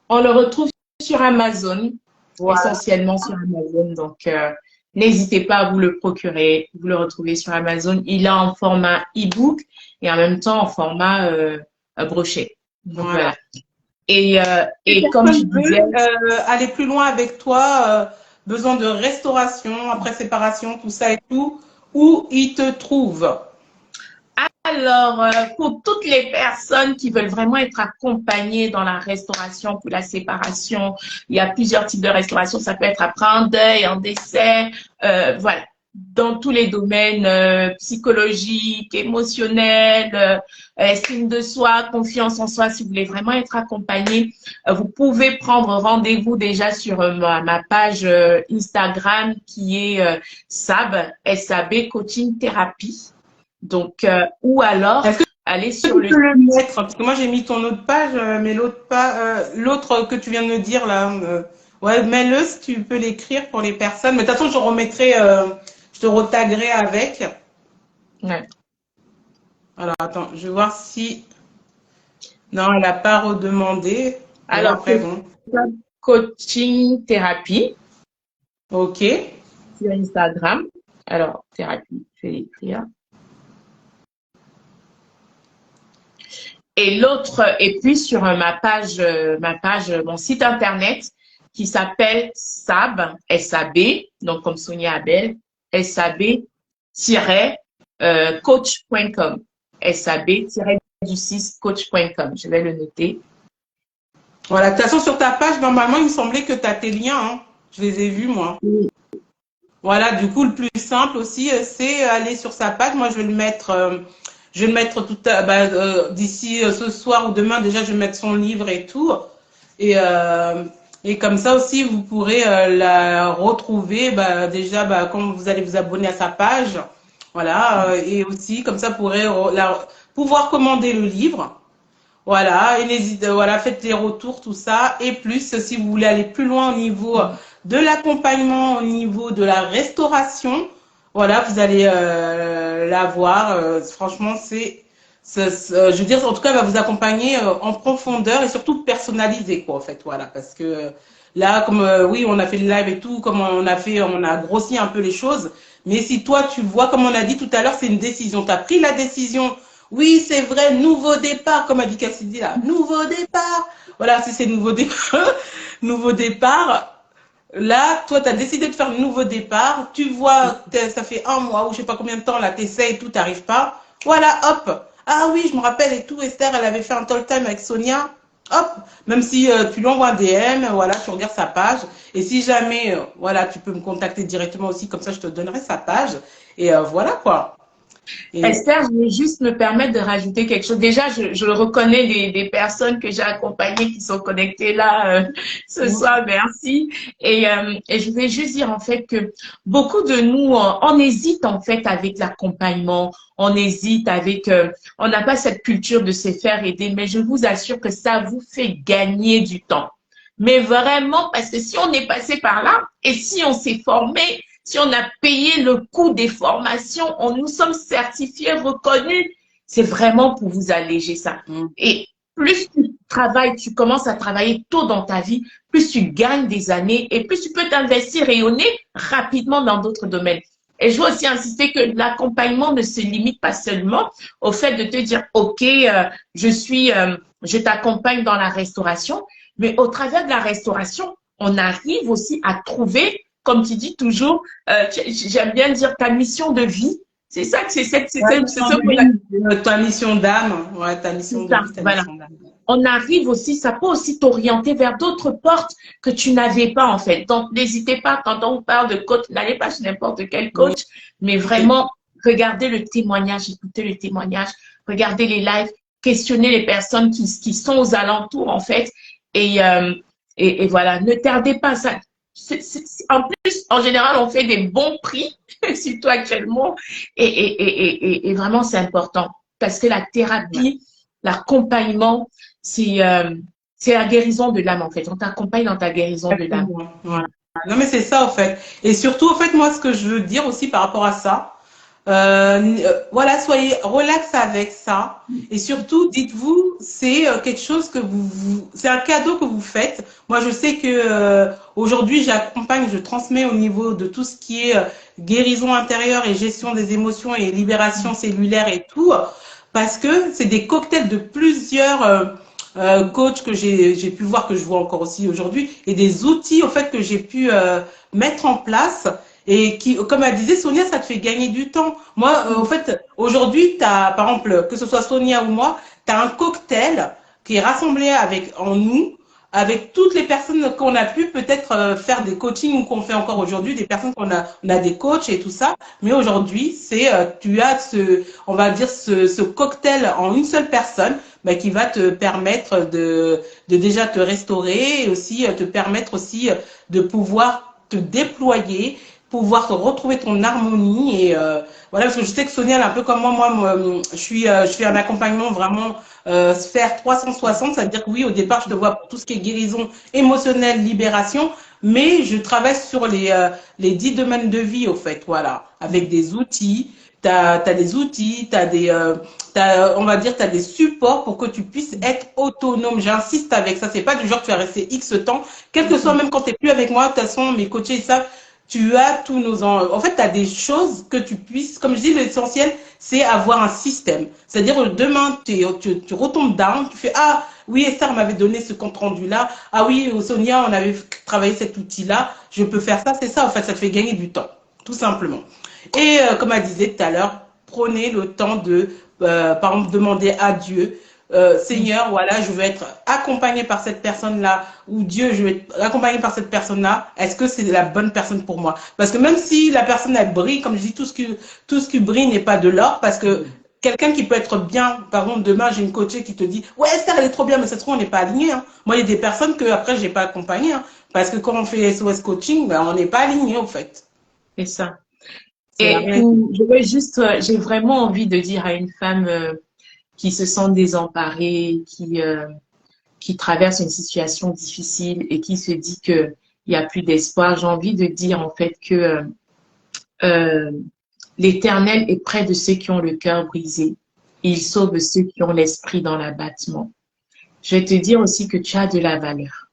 On le retrouve sur Amazon, Voilà. essentiellement sur Amazon. Donc, n'hésitez pas à vous le procurer. Vous le retrouvez sur Amazon. Il est en format e-book et en même temps en format brochet. Donc, Voilà. voilà. Si Et comme tu personne disais, veut aller plus loin avec toi, besoin de restauration, après séparation, tout ça et tout, où il te trouve? alors, pour toutes les personnes qui veulent vraiment être accompagnées dans la restauration pour la séparation, il y a plusieurs types de restauration. Ça peut être après un deuil, un décès, voilà. Dans tous les domaines psychologiques, émotionnels, estime de soi, confiance en soi, si vous voulez vraiment être accompagné, vous pouvez prendre rendez-vous déjà sur ma page Instagram qui est SAB Coaching Thérapie. Donc, ou alors, Est-ce que aller tu sur le peux le site. mettre? Parce que moi j'ai mis ton autre page, mais l'autre que tu viens de me dire là, ouais, mets-le si tu peux l'écrire pour les personnes. Mais de toute façon, je remettrai, je te retaguerai avec. Ouais. Alors attends, je vais voir si. Non, elle n'a pas redemandé. Bon, Alors, après, c'est bon. coaching thérapie Ok. sur Instagram. Alors, thérapie, je vais l'écrire. Et l'autre, et puis sur mon site internet qui s'appelle SAB, S-A-B, donc comme Sonia Abel, SAB-coach.com. SAB-du6coach.com. Je vais le noter. Voilà, de toute façon, sur ta page, normalement, il me semblait que tu as tes liens, hein. Je les ai vus, moi. Voilà, du coup, le plus simple aussi, c'est aller sur sa page. Moi, je vais le mettre d'ici ce soir ou demain. Déjà, je vais mettre son livre et tout. Et, euh, et comme ça aussi, vous pourrez la retrouver déjà quand vous allez vous abonner à sa page. Voilà, et aussi, comme ça, vous pourrez pouvoir commander le livre. Voilà, et voilà, faites les retours, tout ça. Et plus, si vous voulez aller plus loin au niveau de l'accompagnement, au niveau de la restauration, voilà, vous allez la voir. Franchement, je veux dire, en tout cas, elle va vous accompagner en profondeur et surtout personnalisé, quoi, en fait, voilà, parce que là, comme oui, on a fait le live et tout, comme on a grossi un peu les choses. Mais si toi, tu vois, comme on a dit tout à l'heure, c'est une décision. Tu as pris la décision. Oui, c'est vrai, nouveau départ, comme a dit Cassidy là. Nouveau départ. Voilà, si c'est nouveau départ, nouveau départ. Là, toi, tu as décidé de faire le nouveau départ. Tu vois, ça fait un mois ou je sais pas combien de temps, là, t'essaies et tout, t'arrives pas. Voilà, hop. Ah oui, je me rappelle et tout, Esther, elle avait fait un talk time avec Sonia. hop, même si tu lui envoies un DM, voilà, tu regardes sa page. Et si jamais, voilà, tu peux me contacter directement aussi, comme ça je te donnerai sa page. Et voilà quoi. Et Esther, je vais juste me permettre de rajouter quelque chose. Déjà, je reconnais des personnes que j'ai accompagnées qui sont connectées là ce soir. Merci. Et je vais juste dire en fait que beaucoup de nous, on hésite en fait avec l'accompagnement. On hésite avec, on n'a pas cette culture de se faire aider. Mais je vous assure que ça vous fait gagner du temps. Mais vraiment, parce que si on est passé par là et si on s'est formé, si on a payé le coût des formations, nous sommes certifiés, reconnus, c'est vraiment pour vous alléger ça. mm, Et plus tu travailles, tu commences à travailler tôt dans ta vie, plus tu gagnes des années et plus tu peux t'investir, rayonner rapidement dans d'autres domaines. Et je veux aussi insister que l'accompagnement ne se limite pas seulement au fait de te dire, OK, je t'accompagne dans la restauration, mais au travers de la restauration, on arrive aussi à trouver, comme tu dis toujours, j'aime bien dire ta mission de vie. C'est ça que ta c'est mission ce de qu'on a. vie, ta mission d'âme, ouais, ta mission C'est de ça, vie, ta voilà. mission d'âme. On arrive aussi, ça peut aussi t'orienter vers d'autres portes que tu n'avais pas en fait. Donc, n'hésitez pas, quand on vous parle de coach, n'allez pas chez n'importe quel Oui, coach, mais ok. vraiment, regardez le témoignage, écoutez le témoignage, regardez les lives, questionnez les personnes qui sont aux alentours en fait. Et, euh, et voilà, ne tardez pas. Ça, en plus, en général, on fait des bons prix, surtout actuellement. Et vraiment, c'est important parce que la Ouais. thérapie, l'accompagnement, c'est c'est la guérison de l'âme, en fait. On t'accompagne dans ta guérison de l'âme. Exactement. Voilà. Non, mais c'est ça, en fait. Et surtout, en fait, moi, ce que je veux dire aussi par rapport à ça, voilà, soyez relax avec ça. Et surtout, dites-vous, c'est quelque chose que c'est un cadeau que vous faites. Moi, je sais que aujourd'hui, j'accompagne, je transmets au niveau de tout ce qui est guérison intérieure et gestion des émotions et libération cellulaire et tout, parce que c'est des cocktails de plusieurs coachs que j'ai pu voir, que je vois encore aussi aujourd'hui, et des outils, au fait, que j'ai pu mettre en place et qui, comme elle disait, Sonia, ça te fait gagner du temps. Moi, en fait, aujourd'hui, t'as, par exemple, que ce soit Sonia ou moi, tu as un cocktail qui est rassemblé avec, en nous, avec toutes les personnes qu'on a pu peut-être faire des coachings ou qu'on fait encore aujourd'hui, des personnes on a des coachs et tout ça. Mais aujourd'hui, c'est, tu as on va dire, ce cocktail en une seule personne, bah, qui va te permettre de déjà te restaurer et aussi te permettre aussi de pouvoir te déployer, pouvoir te retrouver ton harmonie et voilà, parce que je sais que Sonia elle est un peu comme moi je fais un accompagnement vraiment sphère 360, c'est-à-dire que oui, au départ je te vois pour tout ce qui est guérison émotionnelle, libération, mais je travaille sur les 10 domaines de vie au fait, voilà, avec des outils. T'as des outils, on va dire, t'as des supports pour que tu puisses être autonome. J'insiste avec ça. C'est pas du genre tu vas rester X temps, quel que soit, même quand t'es plus avec moi. De toute façon, mes coachés ils savent, tu as tous en fait, tu as des choses que tu puisses, comme je dis, l'essentiel, c'est avoir un système. C'est-à-dire, demain, tu retombes down, tu fais, ah, oui, Esther m'avait donné ce compte rendu-là. Ah oui, Sonia, on avait travaillé cet outil-là. Je peux faire ça. C'est ça, en fait, ça te fait gagner du temps. Tout simplement. Et comme elle disait tout à l'heure, prenez le temps de, par exemple, demander à Dieu, Seigneur, voilà, je veux être accompagné par cette personne-là, ou Dieu, je veux être accompagné par cette personne-là. Est-ce que c'est la bonne personne pour moi? Parce que même si la personne elle brille, comme je dis, tout ce qui brille n'est pas de l'or, parce que quelqu'un qui peut être bien, par exemple, demain j'ai une coachée qui te dit, ouais, Esther, elle est trop bien, mais ça se trouve on n'est pas aligné. Hein. Moi, il y a des personnes que après j'ai pas accompagné, hein, parce que quand on fait SOS coaching, ben, on n'est pas aligné en fait. C'est ça. C'est la réalité. Je veux juste, j'ai vraiment envie de dire à une femme qui se sent désemparée, qui traverse une situation difficile et qui se dit que il y a plus d'espoir, j'ai envie de dire en fait que euh, l'Éternel est près de ceux qui ont le cœur brisé. Il sauve ceux qui ont l'esprit dans l'abattement. Je vais te dire aussi que tu as de la valeur.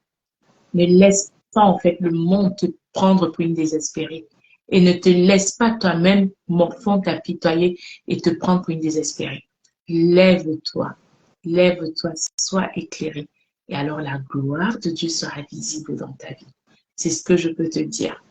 Ne laisse pas en fait le monde te prendre pour une désespérée. Et ne te laisse pas toi-même morfond t'apitoyer et te prendre pour une désespérée. Lève-toi, lève-toi, sois éclairé. Et alors la gloire de Dieu sera visible dans ta vie. C'est ce que je peux te dire.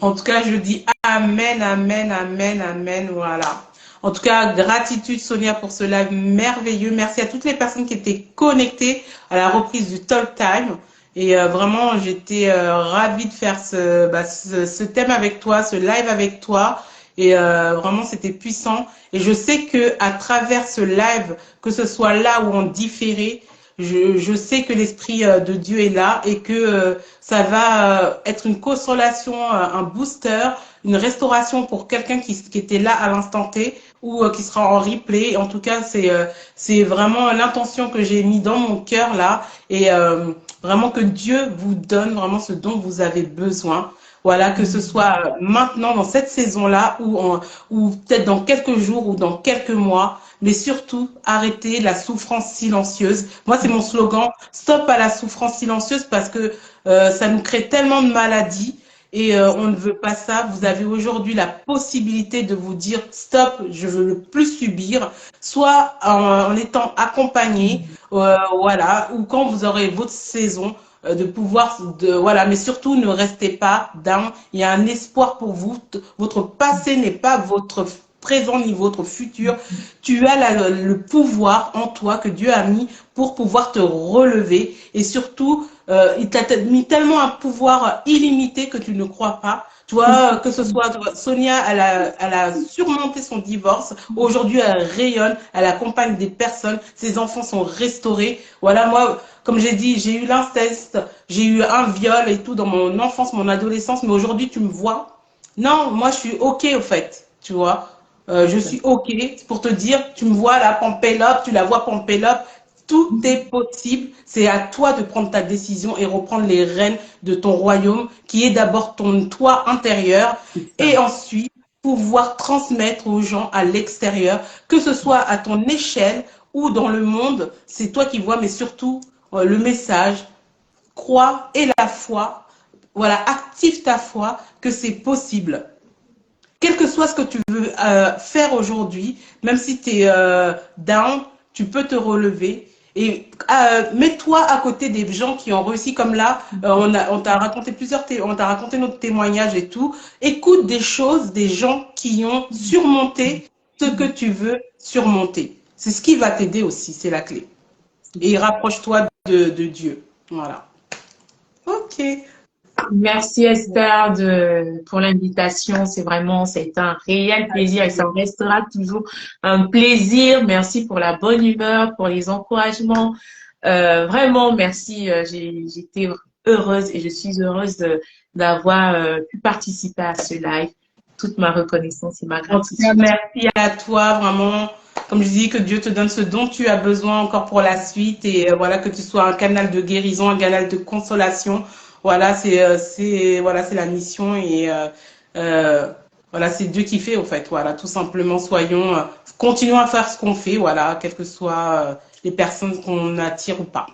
En tout cas, je dis Amen, Amen, Amen, Amen, voilà. En tout cas, gratitude Sonia pour ce live merveilleux. Merci à toutes les personnes qui étaient connectées à la reprise du Talk Time. Et vraiment, j'étais ravie de faire ce thème avec toi, ce live avec toi. Et vraiment, c'était puissant. Et je sais que à travers ce live, que ce soit là ou en différé, je sais que l'Esprit de Dieu est là et que ça va être une consolation, un booster, une restauration pour quelqu'un qui était là à l'instant T ou qui sera en replay. En tout cas, c'est vraiment l'intention que j'ai mis dans mon cœur là et vraiment que Dieu vous donne vraiment ce dont vous avez besoin. Voilà, que ce soit maintenant dans cette saison-là ou peut-être dans quelques jours ou dans quelques mois, mais surtout arrêtez la souffrance silencieuse. Moi, c'est mon slogan, stop à la souffrance silencieuse parce que ça nous crée tellement de maladies et on ne veut pas ça. Vous avez aujourd'hui la possibilité de vous dire stop, je veux le plus subir, soit en étant accompagné, voilà, ou quand vous aurez votre saison de pouvoir voilà, mais surtout ne restez pas down. Il y a un espoir pour vous. Votre passé n'est pas votre présent ni votre futur. Tu as le pouvoir en toi que Dieu a mis pour pouvoir te relever et surtout il t'a mis tellement un pouvoir illimité que tu ne crois pas. Tu vois, que ce soit Sonia, elle a surmonté son divorce. Aujourd'hui, elle rayonne, elle accompagne des personnes. Ses enfants sont restaurés. Voilà, moi, comme j'ai dit, j'ai eu l'inceste, j'ai eu un viol et tout dans mon enfance, mon adolescence. Mais aujourd'hui, tu me vois. Non, moi, je suis OK, au fait. Tu vois, je suis OK. Pour te dire, tu me vois là, Pampélope, tu la vois Pampélope. Tout est possible. C'est à toi de prendre ta décision et reprendre les rênes de ton royaume, qui est d'abord ton toit intérieur, et ensuite pouvoir transmettre aux gens à l'extérieur, que ce soit à ton échelle ou dans le monde. C'est toi qui vois, mais surtout le message. Crois et la foi. Voilà, active ta foi que c'est possible. Quel que soit ce que tu veux faire aujourd'hui, même si tu es down, tu peux te relever. Et mets-toi à côté des gens qui ont réussi comme là. On t'a raconté on t'a raconté notre témoignage et tout. Écoute des choses, des gens qui ont surmonté ce que tu veux surmonter. C'est ce qui va t'aider aussi, c'est la clé. Et rapproche-toi de Dieu. Voilà. Ok. Merci Esther pour l'invitation. C'est un réel plaisir et ça restera toujours un plaisir. Merci pour la bonne humeur, pour les encouragements. Vraiment, merci. J'étais heureuse et je suis heureuse d'avoir pu participer à ce live. Toute ma reconnaissance et ma gratitude. En tout cas, merci à toi, vraiment. Comme je dis, que Dieu te donne ce dont tu as besoin encore pour la suite et voilà, que tu sois un canal de guérison, un canal de consolation. Voilà, voilà, c'est la mission et voilà, c'est Dieu qui fait, au fait. Voilà, tout simplement, continuons à faire ce qu'on fait, voilà, quelles que soient les personnes qu'on attire ou pas.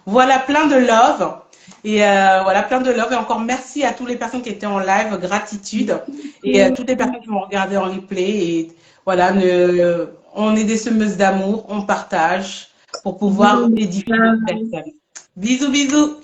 Voilà, plein de love. Et voilà, plein de love. Et encore merci à toutes les personnes qui étaient en live, gratitude. Et toutes les personnes qui vont regarder en replay. Et voilà, on est des semeuses d'amour, on partage pour pouvoir édifier les personnes. Bisous, bisous.